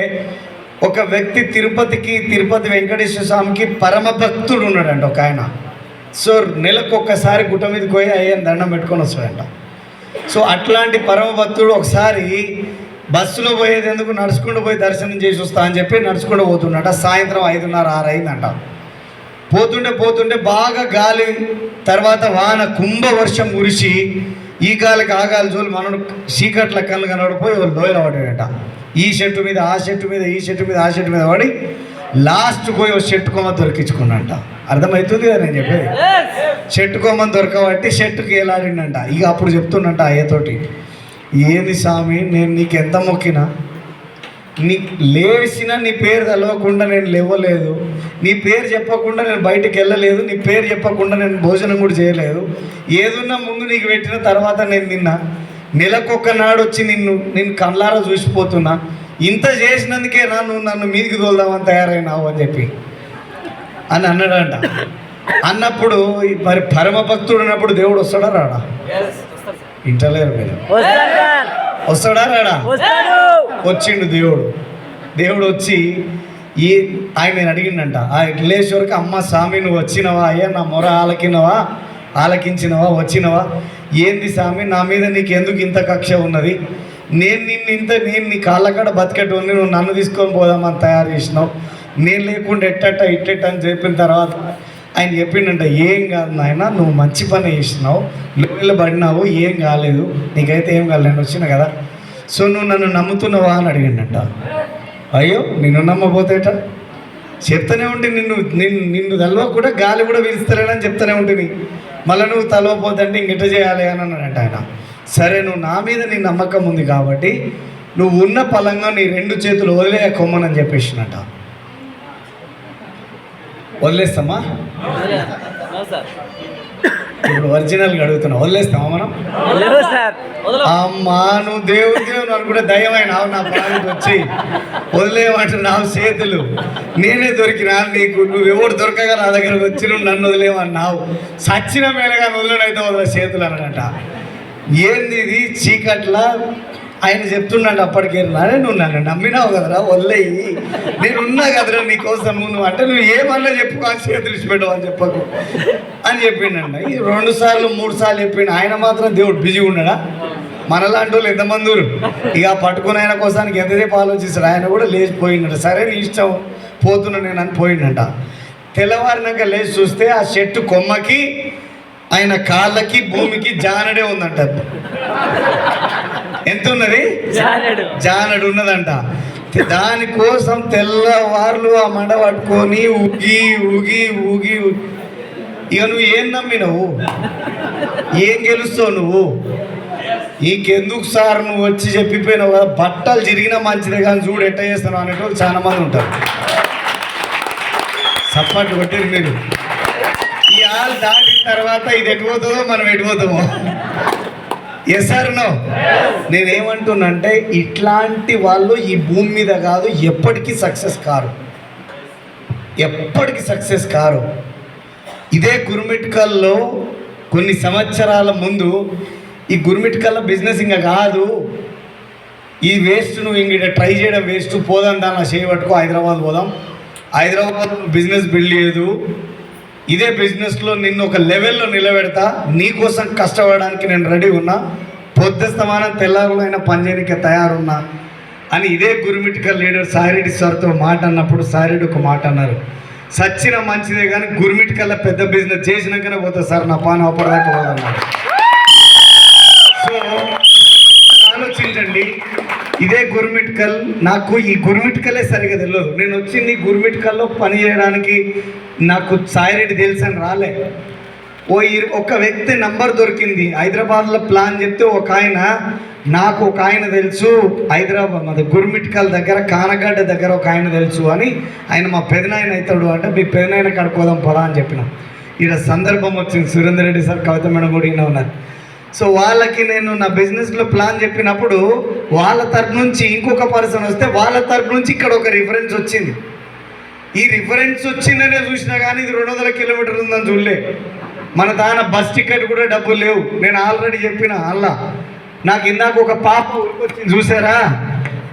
ఒక వ్యక్తి తిరుపతి వెంకటేశ్వర స్వామికి పరమ భక్తుడు ఉన్నాడంట ఒక ఆయన. సో నెలకు ఒక్కసారి గుట్ట మీదకి పోయి అయ్యని దండం పెట్టుకొని వస్తాడంట. సో అట్లాంటి పరమ భక్తుడు ఒకసారి బస్సులో పోయేది ఎందుకు, నడుచుకుంటూ పోయి దర్శనం చేసి వస్తా అని చెప్పి నడుచుకుంటూ పోతుండట. సాయంత్రం 5:30-6 అయిందంట. పోతుంటే బాగా గాలి, తర్వాత వాన, కుంభవర్షం కురిసి ఈ గాలికి ఆ గాలి జోలు మనడు చీకట్ల కళ్ళు కనబడిపోయి లోయలో పడాడట. ఈ చెట్టు మీద ఆ చెట్టు మీద, ఈ చెట్టు మీద ఆ చెట్టు మీద పడి లాస్ట్ పోయి ఒక చెట్టు కొమ్మ దొరికించుకున్నట. అర్థమవుతుంది కదా నేను చెప్పేది. షర్టు కొమ్మని దొరకబట్టి షర్టుకి ఏలాడిండంట. ఇక అప్పుడు చెప్తుండంట అయ్యతోటి, ఏంది స్వామి నేను నీకు ఎంత మొక్కినా నీ లేచినా నీ పేరు తెలవకుండా నేను లేవలేదు, నీ పేరు చెప్పకుండా నేను బయటికి వెళ్ళలేదు, నీ పేరు చెప్పకుండా నేను భోజనం కూడా చేయలేదు, ఏదున్నా ముందు నీకు పెట్టిన తర్వాత నేను నిన్న నెలకొక్కనాడు వచ్చి నిన్ను కళ్ళారా చూసిపోతున్నా, ఇంత చేసినందుకే నువ్వు నన్ను మీదికి తోలుదామని తయారైనావు అని చెప్పి అని అన్నాడంట. అన్నప్పుడు మరి పరమ భక్తుడు అన్నప్పుడు దేవుడు వస్తాడా రాడా? ఇంటలేరు మీరు, వస్తాడా రాడా? వచ్చిండు దేవుడు వచ్చి ఆయన నేను అడిగిండంట ఆ ఇట్లేశ్వరికి, అమ్మ స్వామి నువ్వు వచ్చినవా, అయ్యా నా మొర ఆలకించినవా వచ్చినవా, ఏంది స్వామి నా మీద నీకు ఎందుకు ఇంత కక్ష ఉన్నది, నేను నీ కాళ్ళకాడ బతికేటోని నువ్వు నన్ను తీసుకొని పోదామని తయారు చేసినావు, నేను లేకుండా ఇట్టెట్ట అని చెప్పిన తర్వాత ఆయన చెప్పిండంట, ఏం కాదు నాయన నువ్వు మంచి పని చేసినావు, లెవెల్ పడినావు, ఏం కాలేదు, నీకైతే ఏం కాలేదు, నేను వచ్చిన కదా, సో నువ్వు నన్ను నమ్ముతున్నావా అని అడిగిండంట. అయ్యో నిన్ను నమ్మబోతేట చెప్తూనే ఉంటే నిన్ను తలవ కూడా గాలి కూడా పిలుస్తలేనని చెప్తూనే ఉంటుంది, మళ్ళీ నువ్వు తలవపోతుంటే ఇంకెట చేయాలి అని అన్నాడంట ఆయన. సరే నువ్వు నా మీద నీ నమ్మకం ఉంది కాబట్టి నువ్వు ఉన్న పలంగా నీ 2 చేతులు వదిలే కొమ్మనని చెప్పేసినట్ట. వదిలేస్తామా? ఇప్పుడు ఒరిజినల్గా అడుగుతున్నా, వదిలేస్తామా మనం? అమ్మా నువ్వు దేవుడు అనుకుంటే దయ్యమైన నా ప్రాణానికి వచ్చి వదిలేయమంటే నా చేతులు నేనే దొరికినా నీకు, నువ్వెవరు దొరకగా నా దగ్గరకు వచ్చి నువ్వు నన్ను వదిలేమన్నావు, సచ్చిన మేళగా వదిలేనైతే వదిలే చేతులు అన్నాడట. ఏంది ఇది చీకట్ల ఆయన చెప్తున్నాడు అప్పటికే, నానే నువ్వు నన్ను నమ్మినావు కదరా వదిలేయి, నేనున్నా కదరా నీకోసం, నువ్వు అంటే నువ్వు ఏమన్నా చెప్పు ఆ చేతులు విడిచిపెట్టవు అని చెప్పకు అని చెప్పిండండి. 2 సార్లు 3 సార్లు చెప్పిండు. ఆయన మాత్రం దేవుడు బిజీ ఉన్నాడా? మనలాంటి వాళ్ళు ఎంతమంది ఇక పట్టుకుని ఆయన కోసానికి ఎంతసేపు ఆలోచిస్తాడు. ఆయన కూడా లేచిపోయిండట. సరే నీ ఇష్టం పోతున్నా నేను అని పోయిండట. తెల్లవారినాక లేచి చూస్తే ఆ చెట్టు కొమ్మకి ఆయన కాళ్ళకి భూమికి జానడే ఉందంట. ఎంత ఉన్నది? జానడు ఉన్నదంట. దానికోసం తెల్లవార్లు ఆ మండ పట్టుకొని ఊగి ఊగి ఊగి ఇక నువ్వు ఏం నమ్మినవు, ఏం గెలుస్తావు నువ్వు, నీకెందుకు సార్ నువ్వు వచ్చి చెప్పిపోయినావు కదా, బట్టలు చిరిగినా మంచిదే కానీ చూడు ఎట్ట చేస్తాను అనేటోళ్ళు చాలా మంది ఉంటారు. సపోర్ట్ కొట్టారు మీరు. ఈ ఆలు దాటిన తర్వాత ఇది ఎటుపోతుందో మనం ఎటుపోతామో. Yes sir no? నేనేమంటున్నంటే ఇట్లాంటి వాళ్ళు ఈ భూమి మీద కాదు ఎప్పటికీ సక్సెస్ కారు. ఇదే గుర్మిట్కల్లో కొన్ని సంవత్సరాల ముందు ఈ గుర్మిట్కల్లో బిజినెస్ ఇంకా కాదు, ఈ వేస్ట్ నువ్వు ఇంక ట్రై చేయడం వేస్ట్, పోదాం దాన్ని చేయబట్టుకో హైదరాబాద్ పోదాం, హైదరాబాద్ బిజినెస్ బిల్డ్ చేయదు, ఇదే బిజినెస్లో నిన్ను ఒక లెవెల్లో నిలబెడతా, నీకోసం కష్టపడడానికి నేను రెడీ ఉన్నా, పొద్దుస్తమానం తెల్లారులైనా పనిచేయడానికి తయారున్నా అని ఇదే గుర్మిట్కల్ లీడర్ సాయిరెడ్డి సార్తో మాట అన్నప్పుడు సాయిరెడ్డి ఒక మాట అన్నారు, సచ్చిన మంచిదే కానీ గుర్మిట్కల్లా పెద్ద బిజినెస్ చేసినాకనే పోతా సార్, నా పాన అప్పటిదాకా పోదన్నారు. సో ఆలోచించండి, ఇదే గుర్మిట్కల్, నాకు ఈ గుర్మిట్కలే సరిగా తెలియదు, నేను వచ్చింది గుర్మిట్కల్లో పని చేయడానికి, నాకు సాయిరెడ్డి తెలుసు అని రాలే. ఒక వ్యక్తి నంబర్ దొరికింది, హైదరాబాద్లో ప్లాన్ చెప్తే నాకు ఒక ఆయన తెలుసు, హైదరాబాద్ మన గుర్మిట్కల్ దగ్గర కానగడ్డ దగ్గర ఒక ఆయన తెలుసు అని, ఆయన మా పెదనాయన అవుతాడు అంటే మీ పెదనాయన కడుకోదాం పదా అని చెప్పిన. ఇక్కడ సందర్భం వచ్చింది, సురేందర్ రెడ్డి సార్ కవిత మేడం కూడా ఈయన ఉన్నారు. సో వాళ్ళకి నేను నా బిజినెస్లో ప్లాన్ చెప్పినప్పుడు వాళ్ళ తరపు నుంచి ఇంకొక పర్సన్ వస్తే వాళ్ళ తరపు నుంచి ఇక్కడ ఒక రిఫరెన్స్ వచ్చింది. ఈ రిఫరెన్స్ వచ్చిందనే చూసినా కానీ ఇది 200 కిలోమీటర్లు ఉందని చూడలే. మన దాని బస్ టికెట్ కూడా డబ్బులు లేవు. నేను ఆల్రెడీ చెప్పిన అల్లా నాకు ఇందాక ఒక పాప వచ్చింది చూసారా,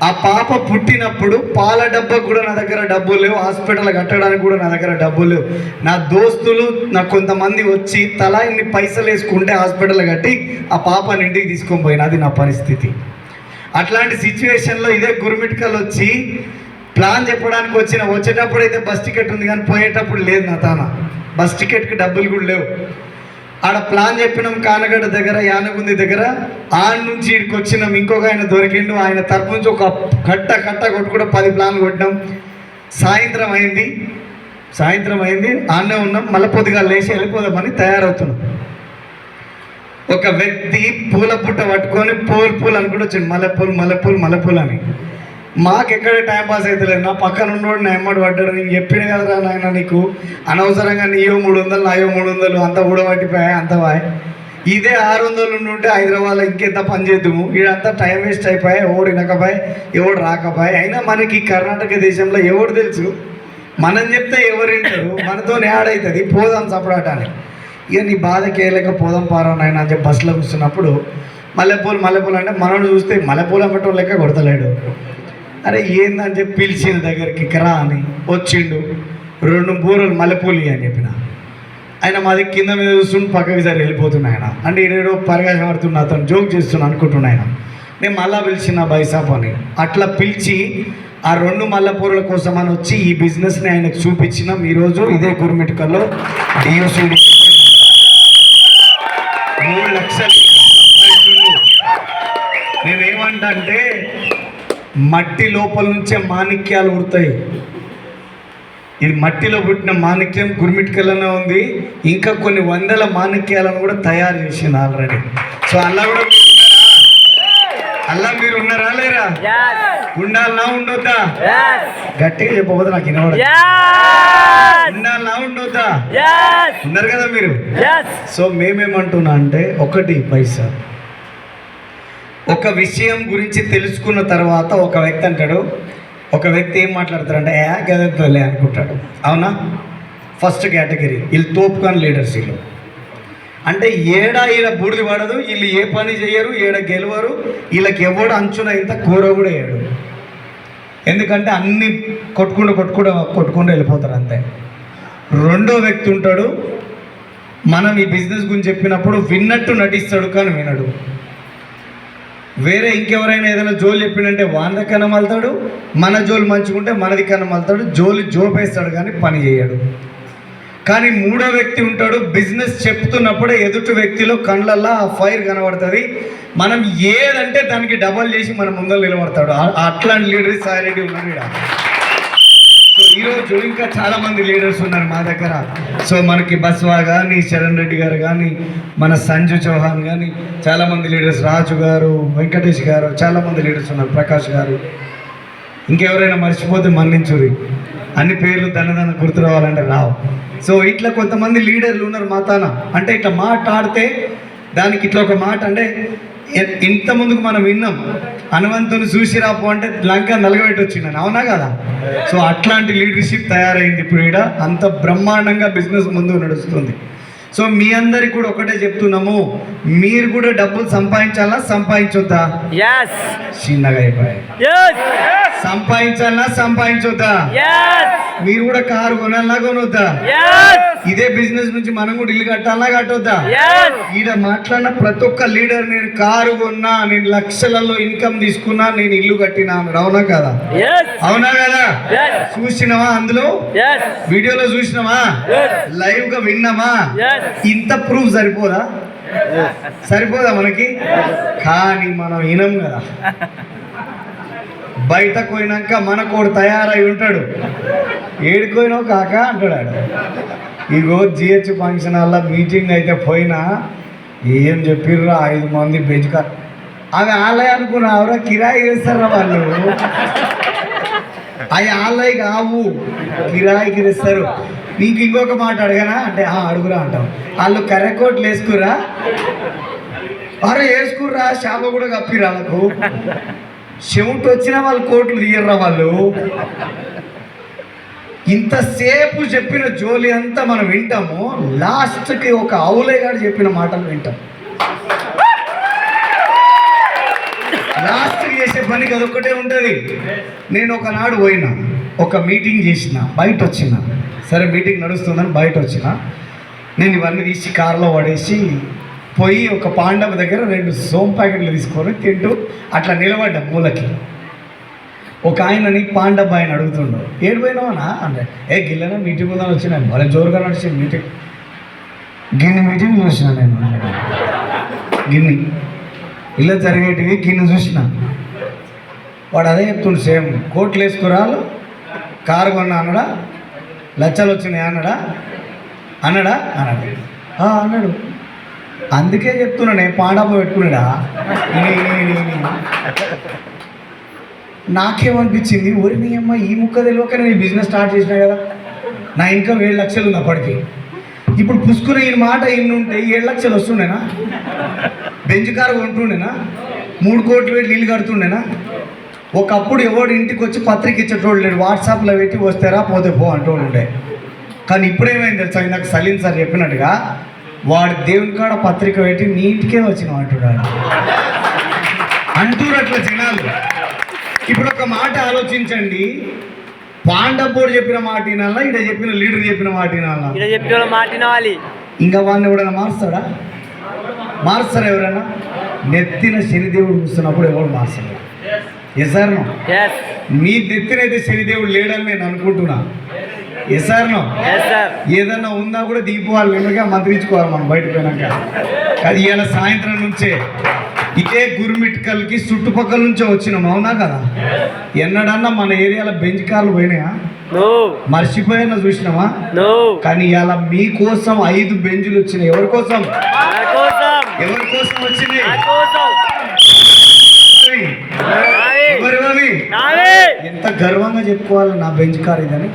ఆ పాప పుట్టినప్పుడు పాల డబ్బకు కూడా నా దగ్గర డబ్బులు లేవు, హాస్పిటల్ కట్టడానికి కూడా నా దగ్గర డబ్బులు లేవు. నా దోస్తులు నాకు కొంతమంది వచ్చి తలా ఇన్ని పైసలు వేసుకుంటే హాస్పిటల్ కట్టి ఆ పాపని ఇంటికి తీసుకొని పోయిన, అది నా పరిస్థితి. అట్లాంటి సిచ్యువేషన్లో ఇదే గుర్మిట్కల్ వచ్చి ప్లాన్ చెప్పడానికి వచ్చేటప్పుడు అయితే బస్ టికెట్ ఉంది కానీ పోయేటప్పుడు లేదు, నా తాన బస్ టికెట్కి డబ్బులు కూడా లేవు. ఆడ ప్లాన్ చెప్పినాం కానగడ్డ దగ్గర యానగుంది దగ్గర, ఆడ నుంచి ఇక్కడికి వచ్చినాం, ఇంకొక ఆయన దొరికిండు, ఆయన తరపు నుంచి ఒక కట్ట కొట్టుకుంటూ 10 ప్లాన్లు కొట్టినాం. సాయంత్రం అయింది, సాయంత్రం అయింది, ఆన్నే ఉన్నాం, మళ్ళీ పొద్దుగా లేచి వెళ్ళిపోదామని తయారవుతున్నాం. ఒక వ్యక్తి పూల పుట్ట పట్టుకొని పూలు అనుకుంటూ వచ్చింది, మల్లెపూలు అని. మాకెక్కడ టైం పాస్ అవుతలేదు. నా పక్కన ఉన్నోడు నా ఎమ్మడి పడ్డాడు. నేను చెప్పిన కదరా నాయన, నీకు అనవసరంగా నీయో 300 నాయో 300 అంతా ఊడబట్టిపోయాయి, అంత వాయ్. ఇదే 600 ఉంటే హైదరాబాద్లో ఇంకెంత పని చేద్దాము. ఇదంతా టైం వేస్ట్ అయిపోయాయి, ఎవడు వినకపోయి ఎవడు రాకపోయి. అయినా మనకి కర్ణాటక దేశంలో ఎవడు తెలుసు, మనం చెప్తే ఎవరు వింటారు, మనతో యాడ్ అవుతుంది, పోదాం సపడాటానికి. ఇక నీ బాధకి వేయలేక పోదాం పారా నాయన అని చెప్పి బస్సులో కూర్చున్నప్పుడు మల్లెపూలు అంటే మనోడు చూస్తే మల్లెపూలు అమ్మటం లెక్క కొడతలేడు. అరే ఏందని చెప్పి పిలిచిన దగ్గరికి రా అని వచ్చిండు. 2 బూరలు మల్లెపూలు అని చెప్పిన ఆయన మాది కింద మీద చూస్తుంటే పక్కకి సరి వెళ్ళిపోతున్నా ఆయన. అంటే ఈడేడో పరిగాశం ఆడుతున్నా, అతను జోక్ చేస్తున్నా అనుకుంటున్నా ఆయన. నేను మళ్ళా పిలిచిన బైసాప్ అని. అట్లా పిలిచి ఆ 2 మల్లెపూరల కోసం అని వచ్చి ఈ బిజినెస్ని ఆయనకు చూపించినాం. ఈరోజు ఇదే గురుమిటికల్లో డిఓసిడి 3 లక్షలు సంపాదించుండు. నేనేమంటా అంటే మట్టి లోపల నుంచే మాణిక్యాలు ఉడతాయి. ఇది మట్టిలో పుట్టిన మాణిక్యం గురుమిటికల్లోనే ఉంది. ఇంకా కొన్ని 100 మాణిక్యాలను కూడా తయారు చేసింది ఆల్రెడీ. సో అలా కూడా మీరు ఉన్నారా లేరా? ఉండాలనా ఉండొద్దా? గట్టిగా చెప్పబోతే నాకు వినవడం. ఉండాలనా ఉండొద్దా? ఉన్నారు కదా మీరు. సో మేమేమంటున్నా అంటే, ఒకటి పైసా, ఒక విషయం గురించి తెలుసుకున్న తర్వాత ఒక వ్యక్తి అంటాడు, ఒక వ్యక్తి ఏం మాట్లాడతారంటే గదలే అనుకుంటాడు. అవునా? ఫస్ట్ కేటగిరీ వీళ్ళు తోపుకాని లీడర్స్. వీళ్ళు అంటే ఈడ బూడిది పడదు, వీళ్ళు ఏ పని చేయరు, ఈడ గెలవరు, వీళ్ళకి ఎవడు అంచున ఇంత కూర కూడా వేయడు. ఎందుకంటే అన్ని కొట్టుకుంటూ వెళ్ళిపోతారు అంతే. రెండో వ్యక్తి ఉంటాడు, మనం ఈ బిజినెస్ గురించి చెప్పినప్పుడు విన్నట్టు నటిస్తాడు కానీ వినడు. వేరే ఇంకెవరైనా ఏదైనా జోలు చెప్పిండంటే వాంద కనమలుతాడు, మన జోలు మంచుకుంటే మనది కనమలుతాడు, జోపేస్తాడు కానీ పని చేయడు. కానీ మూడో వ్యక్తి ఉంటాడు, బిజినెస్ చెప్తున్నప్పుడే ఎదుటి వ్యక్తిలో కళ్ళల్లో ఆ ఫైర్ కనబడుతుంది. మనం ఏదంటే దానికి డబల్ చేసి మన ముందర నిలబడతాడు. అట్లాంటి లీడర్ సాయిరెడ్డి ఉన్నారు ఇక్కడ. సో ఈరోజు ఇంకా చాలామంది లీడర్స్ ఉన్నారు మా దగ్గర. సో మనకి బస్వా కానీ, చరణ్ రెడ్డి గారు కానీ, మన సంజు చౌహాన్ కానీ, చాలామంది లీడర్స్, రాజు గారు, వెంకటేష్ గారు, చాలామంది లీడర్స్ ఉన్నారు, ప్రకాష్ గారు. ఇంకెవరైనా మర్చిపోతే మన్నించురి, అన్ని పేర్లు దన్నదన్న గుర్తు రావాలంటే రావు. సో ఇట్లా కొంతమంది లీడర్లు ఉన్నారు మాతాన. అంటే ఇట్లా మాట్లాడితే దానికి ఇట్లా ఒక మాట అంటే ఇంత ముందుకు మనం విన్నాం, హనుమంతుని చూసి రాపు అంటే లంక నలగబెట్టి వచ్చిందని, అవునా కదా? సో అట్లాంటి లీడర్షిప్ తయారైంది ఇప్పుడు ఇక్కడ. అంత బ్రహ్మాండంగా బిజినెస్ ముందుకు నడుస్తుంది. సో మీ అందరికి కూడా ఒకటే చెప్తున్నాము, మీరు కూడా డబ్బులు సంపాదించాలా సంపాదించొద్దా? చిన్నగా అయిపోయాయి. సంపాదించాలా సంపాదించొద్దా? మీరు కూడా కారు కొనాలా కొనొద్దా? ఇదే బిజినెస్ నుంచి మనం కూడా ఇల్లు కట్టాలా కట్టొద్దా? ఈడ మాట్లాడిన ప్రతి ఒక్క లీడర్, నేను కారు కొన్నా, నేను లక్షలలో ఇన్కమ్ తీసుకున్నా, నేను ఇల్లు కట్టినా అన్నాడు. అవునా కదా? అవునా కదా? చూసినావా? అందులో వీడియోలో చూసినావా? లైవ్ గా విన్నామా? ఇంత ప్రూఫ్ సరిపోదా మనకి? కానీ మనం వినం కదా. బయటకు పోయినాక మనకోడు తయారై ఉంటాడు, ఏడుకోయినో కాక అంటాడు. ఇగో జిహెచ్ ఫంక్షన్ హాల్లో మీటింగ్ అయితే పోయినా ఏం చెప్పిర్రా, 5 మంది బెంచ్ కార్. అవి ఆలయ అనుకున్నావురా, కిరాయి వేస్తారా వాళ్ళు? అవి ఆలయ కావు, కిరాయికి ఇస్తారు. నీకు ఇంకొక మాట అడగనా అంటే అడుగురా అంటాం. వాళ్ళు కర్రకోట్లు వేసుకురా, అరే వేసుకుర్రా, శాప కూడా కప్పిరా. వాళ్ళకు చెమట వచ్చినా వాళ్ళు కోట్లు తీయర్రా వాళ్ళు. ఇంతసేపు చెప్పిన జోలి అంతా మనం వింటాము, లాస్ట్కి ఒక అవులేగాడు చెప్పిన మాటలు వింటాం. లాస్ట్కి చేసే పనికి అదొక్కటే ఉంటుంది. నేను ఒకనాడు పోయినా, ఒక మీటింగ్ చేసిన, బయట వచ్చిన. సరే మీటింగ్ నడుస్తుందని బయట వచ్చిన. నేను ఇవన్నీ తీసి కారులో పడేసి పోయి ఒక పాండవ దగ్గర 2 సోమ్ ప్యాకెట్లు తీసుకొని తింటూ అట్లా నిలబడ్డా మూలకి. ఒక ఆయనని పాండవ ఆయన అడుగుతుండు, ఏడు పోయినావనా అంటే, గిల్లనా మీటింగ్ ఉందని వచ్చినాను. వాళ్ళ జోరుగా నడిచింది మీటింగ్. గిన్ని మీటింగ్ చూసిన నేను, గిన్ని ఇలా జరిగేటివి గిన్ని చూసిన. వాడు అదే చెప్తుండు సేమ్. కోట్లు వేసుకురాలు, కారు కొన్నా అన్నాడా, లక్షలు వచ్చినాయి అన్నాడా అన్నాడా అన్నాడు అన్నాడు. అందుకే చెప్తున్నానే పాండాప పెట్టుకున్నాడా. నాకేమనిపించింది, ఒరి నీ అమ్మ ఈ ముక్క తెలియక నేను బిజినెస్ స్టార్ట్ చేసినా కదా, నా ఇన్కమ్ 7 లక్షలు ఉంది అప్పటికి. ఇప్పుడు పుసుకున్న ఈ మాట ఉంటే 7 లక్షలు వస్తుండేనా? Bench car కొంటుండేనా? 3 కోట్లు పెట్టి నీళ్ళు కడుతుండేనా? ఒకప్పుడు ఎవడు ఇంటికి వచ్చి పత్రిక ఇచ్చేటోడు లేడు, వాట్సాప్లో పెట్టి వస్తారా పోతే పో అంటోడు ఉండే. కానీ ఇప్పుడేమైంది తెలుసా, నాకు సలీం సార్ చెప్పినట్టుగా వాడు దేవుని కాడ పత్రిక పెట్టి నీ ఇంటికే వచ్చిన అంటున్నాడు అంటూరు అట్లా జనాలు. ఇప్పుడు ఒక మాట ఆలోచించండి, పాండపోడు చెప్పిన మాట వినాలా, ఇక్కడ చెప్పిన లీడర్ చెప్పిన మాట వినాలా? ఇంకా వాడిని ఎవడైనా మారుస్తాడా? మారుస్తారా ఎవరైనా? నెత్తిన శనిదేవుడు కూర్చున్నప్పుడు ఎవడు మారుస్తాడు? ఎసార్నో? మీ నెత్తినైతే శనిదేవుడు లేడని నేను అనుకుంటున్నా. ఎసార్నో? ఏదన్నా ఉన్నా కూడా దీపావళి నిమ్మగా మంత్రించుకోవాలి మనం బయటకు పోయినాక. అది ఇవాళ సాయంత్రం నుంచే ఇదే గురుమిట్కల్కి చుట్టుపక్కల నుంచే వచ్చినాం, అవునా కదా? ఎన్నడన్నా మన ఏరియాలో బెంచ్ కార్లు పోయినాయా? మర్చిపోయినా చూసినామా? కానీ ఇవాళ మీకోసం 5 బెంచులు వచ్చినాయి. ఎవరి కోసం? ఎవరి కోసం వచ్చినాయి? ఎవరివని? ఎంత గర్వంగా చెప్పుకోవాలి నా బెంచ్ కార్ ఇదని,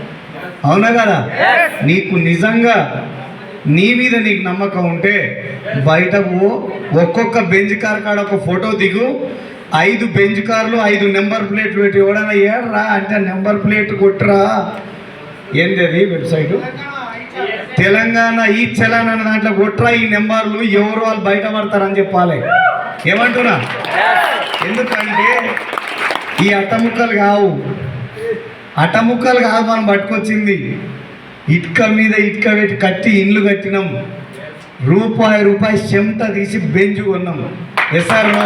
అవునా కదా? నీకు నిజంగా నీ మీద నీకు నమ్మకం ఉంటే బయటకు ఒక్కొక్క బెంచ్ కార్ కాడ ఒక ఫోటో దిగు. 5 బెంచ్ కార్లు 5 నెంబర్ ప్లేట్లు పెట్టి ఎవడన్నా ఏడరా అంటే నెంబర్ ప్లేట్ కొట్టురా. ఏంది అది వెబ్సైటు? తెలంగాణ ఈ చలాన్ అన్న దాంట్లో కొట్టురా ఈ నెంబర్లు, ఎవరు వాళ్ళు బయట పడతారని చెప్పాలి. ఏమంటున్నా? ఎందుకంటే ఈ అట్టముక్కలు కావు, అట్టముక్కలు కాదు మనం పట్టుకొచ్చింది. ఇటుక మీద ఇటుక పెట్టి కట్టి ఇండ్లు కట్టినాం, రూపాయి చెమట తీసి బెంచ్ కొన్నాం. ఎస్ఆర్నో?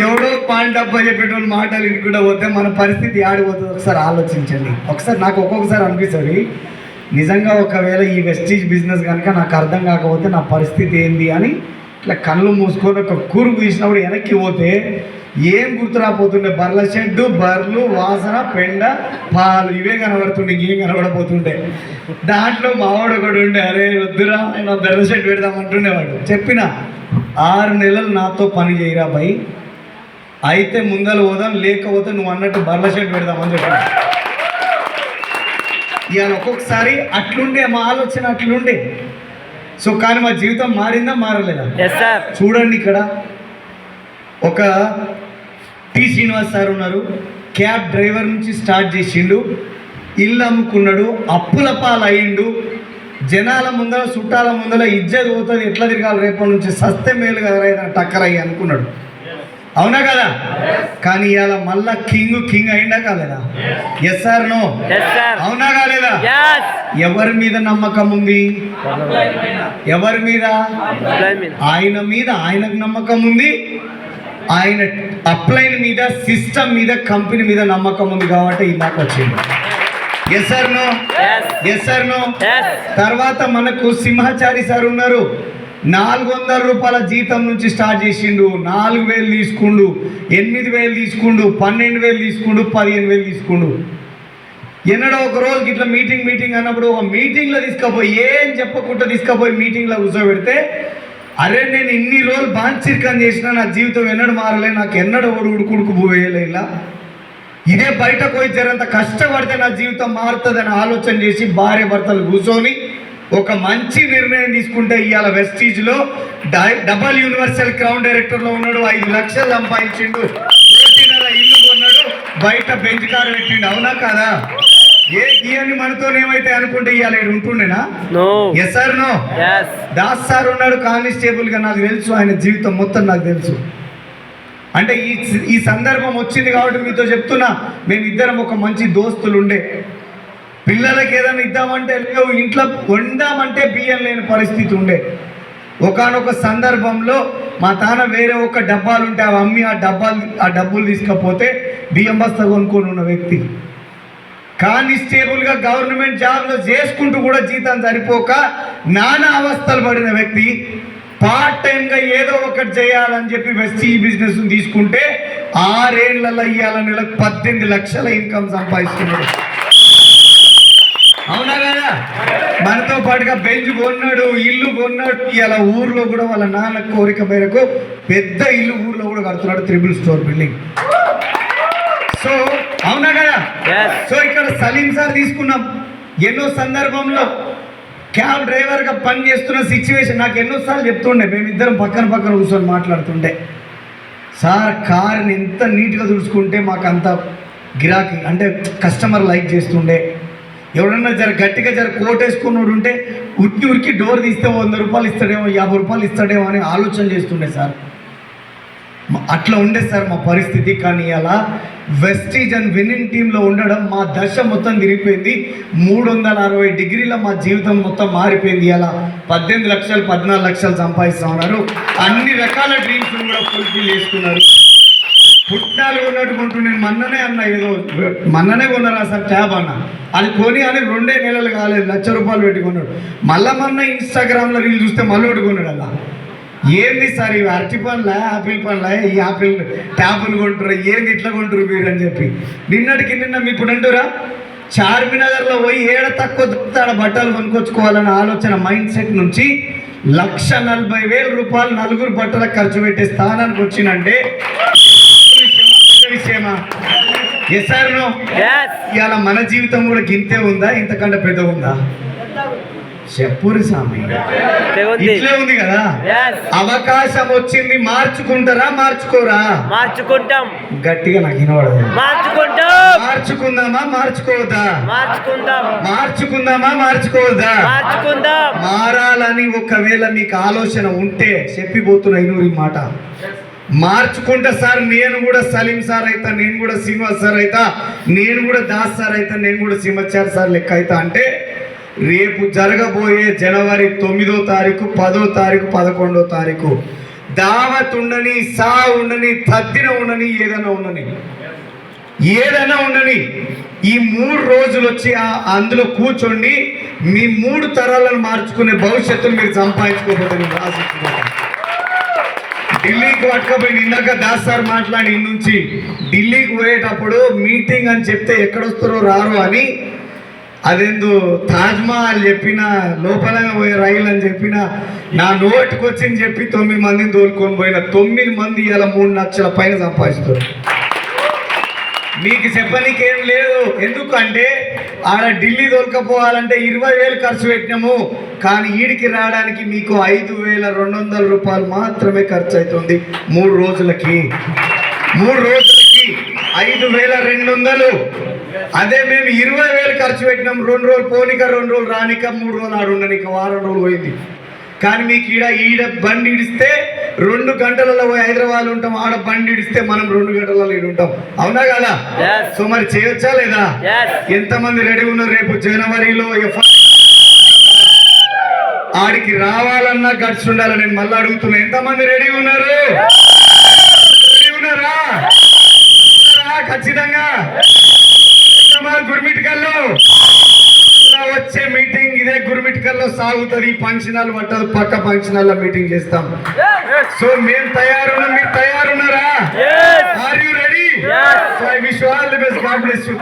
ఎవడో పాండబ్బ చెప్పేటోళ్ళు మాటలు ఇంటికి పోతే మన పరిస్థితి ఆడిపోతుంది. ఒకసారి ఆలోచించండి. ఒకసారి నాకు ఒక్కొక్కసారి అనిపిస్తుంది, నిజంగా ఒకవేళ ఈ వెస్టీజ్ బిజినెస్ కనుక నాకు అర్థం కాకపోతే నా పరిస్థితి ఏంది అని ఇట్లా కళ్ళు మూసుకొని ఒక కూరుకు తీసినప్పుడు వెనక్కి పోతే ఏం గుర్తురాపోతుండే? బర్ల షెడ్డు, బర్లు, వాసన, పెండ, పాలు, ఇవే కనబడుతుండే, ఇంకేం కనబడపోతుండే. దాంట్లో మావాడు ఒకడు ఉండే, అరే వద్దురా నా బర్ల షెడ్ పెడదామంటుండేవాడు. చెప్పిన 6 నెలలు నాతో పని చేయరా భయ్, అయితే ముందర పోదాం, లేకపోతే నువ్వు అన్నట్టు బర్ల షెడ్ పెడదామని చెప్పిన. ఇవాళ ఒక్కొక్కసారి అట్లుండే మా ఆలోచన, అట్లుండే. సో కానీ మా జీవితం మారిందా మారలేదా? చూడండి, ఇక్కడ ఒక టి శ్రీనివాస్ సార్ ఉన్నారు, క్యాబ్ డ్రైవర్ నుంచి స్టార్ట్ చేసిండు, ఇల్లు అమ్ముకున్నాడు, అప్పుల పాలు అయ్యిండు, జనాల ముందర చుట్టాల ముందర ఇజ్జత్ పోతుంది, ఎట్లా తిరగాలి రేపటి నుంచి, సస్తే మేలు కదా ఏదైనా టక్కర్ అయ్యి అనుకున్నాడు, అవునా కదా? కానీ ఇవాళ మళ్ళా కింగ్ అయిందా కాలేదా? Yes or no? అవునా కాలేదా? ఎవరి మీద నమ్మకం ఉంది? ఎవరి మీద? ఆయన మీద ఆయనకు నమ్మకం ఉంది, ఆయన అప్లైన్ మీద, సిస్టమ్ మీద, కంపెనీ మీద నమ్మకం ఉంది కాబట్టి ఇందాక వచ్చింది. Yes or no? Yes or no? తర్వాత మనకు సింహాచారి సార్ ఉన్నారు, 400 రూపాయల జీతం నుంచి స్టార్ట్ చేసిండు, 4000 తీసుకుండు, 8000 తీసుకుండు, 12000 తీసుకుండు, 15000 తీసుకుండు. ఎన్నడో ఒక రోజు ఇట్లా మీటింగ్ అన్నప్పుడు ఒక మీటింగ్లో తీసుకుపోయి ఏం చెప్పకుండా తీసుకుపోయి మీటింగ్లో కూర్చోబెడితే, అరే నేను ఇన్ని రోజులు బాంచిర్కం చేసినా నా జీవితం ఎన్నడూ మారలే, నాకు ఎన్నడూ ఉడుకుడుకు పోయేలే, ఇలా ఇదే బయటకు పోయి జరంత కష్టపడితే నా జీవితం మారుతుందని ఆలోచన చేసి భార్య భర్తలు కూర్చొని ఒక మంచి నిర్ణయం తీసుకుంటే ఇవాళ వెస్టీజ్లో డబల్ యూనివర్సల్ క్రౌన్ డైరెక్టర్లో ఉన్నాడు, 5 లక్షలు సంపాదించిండు, 1.5 ఇల్లు కొన్నాడు, బయట బెంచ్ కారు పెట్టిండు, అవునా కదా? ఏ గీయని మనతో ఏమైతే అనుకుంటే ఇవాళ ఇక్కడ ఉంటుండేనా? Yes sir no? Das sir ఉన్నాడు కానిస్టేబుల్గా, నాకు తెలుసు ఆయన జీవితం మొత్తం నాకు తెలుసు. అంటే ఈ సందర్భం వచ్చింది కాబట్టి మీతో చెప్తున్నా, మేమిద్దరం ఒక మంచి దోస్తులు ఉండే, పిల్లలకి ఏదైనా ఇద్దామంటే లేవు, ఇంట్లో వండామంటే బియ్యం లేని పరిస్థితి ఉండే. ఒకానొక సందర్భంలో మా తాన వేరే ఒక డబ్బాలు ఉంటే అవి అమ్మి ఆ డబ్బులు తీసుకపోతే బియ్యం బస్తా కొనుక్కొని ఉన్న వ్యక్తి, కానిస్టేబుల్గా గవర్నమెంట్ జాబ్లో చేసుకుంటూ కూడా జీతం సరిపోక నానా అవస్థలు పడిన వ్యక్తి, పార్ట్ టైంగా ఏదో ఒకటి చేయాలని చెప్పి వెస్టీ బిజినెస్ తీసుకుంటే 6 ఏళ్లలో ఇవాళ నెలకు 18 లక్షల ఇన్కమ్ సంపాదిస్తున్నాడు. అవునా కదా? మనతో పాటుగా బెంచ్ కొన్నాడు, ఇల్లు కొన్నాడు. ఇలా ఊర్లో కూడా వాళ్ళ నాన్న కోరిక మేరకు పెద్ద ఇల్లు ఊర్లో కూడా కడుతున్నాడు, 3 స్టోర్ బిల్డింగ్. సో అవునా కదా? సో ఇక్కడ సలీం సార్ తీసుకున్నాం. ఎన్నో సందర్భంలో క్యాబ్ డ్రైవర్గా పని చేస్తున్న సిచ్యువేషన్ నాకు ఎన్నోసార్లు చెప్తుండే, మేమిద్దరం పక్కన పక్కన కూర్చొని మాట్లాడుతుండే, సార్ కార్ని ఎంత నీట్గా తుడుచుకుంటే మాకు అంత గిరాకీ, అంటే కస్టమర్ లైక్ చేస్తుండే. ఎవడన్నా గట్టిగా కోటేసుకున్నాడు ఉంటే ఉరికి డోర్ తీస్తే 100 రూపాయలు ఇస్తాడేమో, 50 రూపాయలు ఇస్తాడేమో అని ఆలోచన చేస్తుండే సార్. అట్లా ఉండే సార్ మా పరిస్థితి. కానీ అలా వెస్టీజ్ అండ్ విన్నింగ్ టీంలో ఉండడం మా దశ మొత్తం తిరిగిపోయింది. 360 డిగ్రీల మా జీవితం మొత్తం మారిపోయింది. అలా 18 లక్షలు 14 లక్షలు సంపాదిస్తూ ఉన్నారు. అన్ని రకాల డ్రీమ్స్ కూడా ఫుల్ఫిల్ చేసుకున్నారు. పుట్టాలు కొన్నట్టుకుంటూ నేను మొన్ననే కొన్నారా సార్ ట్యాబ్ అన్న, అది కొని అని 2 నెలలు కాలేదు, 1 లక్ష రూపాయలు పెట్టి కొన్నాడు. మొన్న ఇన్స్టాగ్రామ్లో రీల్ చూస్తే మళ్ళీ ఒకటి కొన్నాడు. అలా ఏంది సార్ ఇవి అరటి పండ్లా ఆపిల్ పండ్లా, ఈ ఆపిల్ ట్యాబులు కొంటారు, ఏంది ఇట్లా కొంటారు మీరు అని చెప్పి నిన్న ఇప్పుడు అంటారా చార్మినగర్లో పోయి ఏడ తక్కువ దొరుకుతాడ బట్టలు కొనుక్కొచ్చుకోవాలన్న ఆలోచన మైండ్ సెట్ నుంచి 1,40,000 రూపాయలు 4 బట్టలకు ఖర్చు పెట్టే స్థానానికి వచ్చినంటే విషయమా? Yes sir no? ఇవాళ మన జీవితం కూడా గింతే ఉందా, ఇంతకంటే పెద్ద ఉందా? చెప్పురి స్వామి, ఇట్లే ఉంది కదా. అవకాశం వచ్చింది, మార్చుకుంటారా మార్చుకోరా? మార్చుకుంటాం. గట్టిగా నాకు వినపడదు. మార్చుకుందామా మార్చుకోవద్దా? మార్చుకుందామా మార్చుకోవద్దా? మారాలని ఒకవేళ మీకు ఆలోచన ఉంటే చెప్పిపోతున్నా ఈ మాట, మార్చుకుంటా సార్. నేను కూడా సలీం సార్ అయితా, నేను కూడా శ్రీనివాస్ సార్ అయితా, నేను కూడా దాస్ సార్ అయితా, నేను కూడా సింహాచారి సార్ లెక్క అయితా అంటే రేపు జరగబోయే జనవరి 9వ తారీఖు 10వ తారీఖు 11వ తారీఖు దావత్ ఉండని, సా ఉండని, తద్దిన ఉండని, ఏదైనా ఉండని ఈ 3 రోజులు వచ్చి అందులో కూర్చోండి. మీ 3 తరాలను మార్చుకునే భవిష్యత్తును మీరు సంపాదించుకోకపోతే నేను రాసిస్తున్నాను. ఢిల్లీకి పట్టుకపోయి ఇందాక దాస్ సార్ మాట్లాడి నుంచి ఢిల్లీకి పోయేటప్పుడు మీటింగ్ అని చెప్తే ఎక్కడొస్తారో రారు అని, అదేందో తాజ్మహల్ చెప్పిన, లోపలంగా పోయే రైలు అని చెప్పిన, నా నోటికి వచ్చింది చెప్పి 9 మందిని తోలుకొని పోయిన 9 మంది ఇలా 3 లక్షల పైన సంపాదిస్తారు. మీకు చెప్పనీకేం లేదు. ఎందుకంటే ఆడ ఢిల్లీ తోలుకపోవాలంటే 20,000 ఖర్చు పెట్టినాము, కానీ ఈడికి రావడానికి మీకు 5,200 రూపాయలు మాత్రమే ఖర్చు అవుతుంది 3 రోజులకి. 3 రోజులకి 5,200. అదే మేము 20,000 ఖర్చు పెట్టినాం, 2 రోజులు పోనిక, 2 రోజులు రానిక, 3 రోజులు ఆడు ఉండనిక, వారం రోజులు పోయింది. కానీ మీకు ఈడ బండి ఇడిస్తే 2 గంటలలో పోయి హైదరాబాద్ ఉంటాం, ఆడ బండి ఇడిస్తే మనం 2 గంటలలో ఈడు ఉంటాం. అవునా కదా? సో మరి చేయొచ్చా లేదా? ఎంతమంది రెడీ ఉన్నారు రేపు జనవరిలో ఆడికి రావాలన్నా ఖర్చు ఉండాలి? నేను మళ్ళీ అడుగుతున్నా, ఎంతమంది రెడీ ఉన్నారు? ఖచ్చితంగా గుర్మిటికల్లో వచ్చే మీటింగ్ ఇదే గుర్మిటికల్లో సాగుతుంది. ఫంక్షనాలు పట్టదు, పక్క ఫంక్షనాల్లో మీటింగ్ చేస్తాం. సో మేము తయారున్నాం, మీరు తయారున్నారా? Are you ready? So I wish you all the best. God bless you.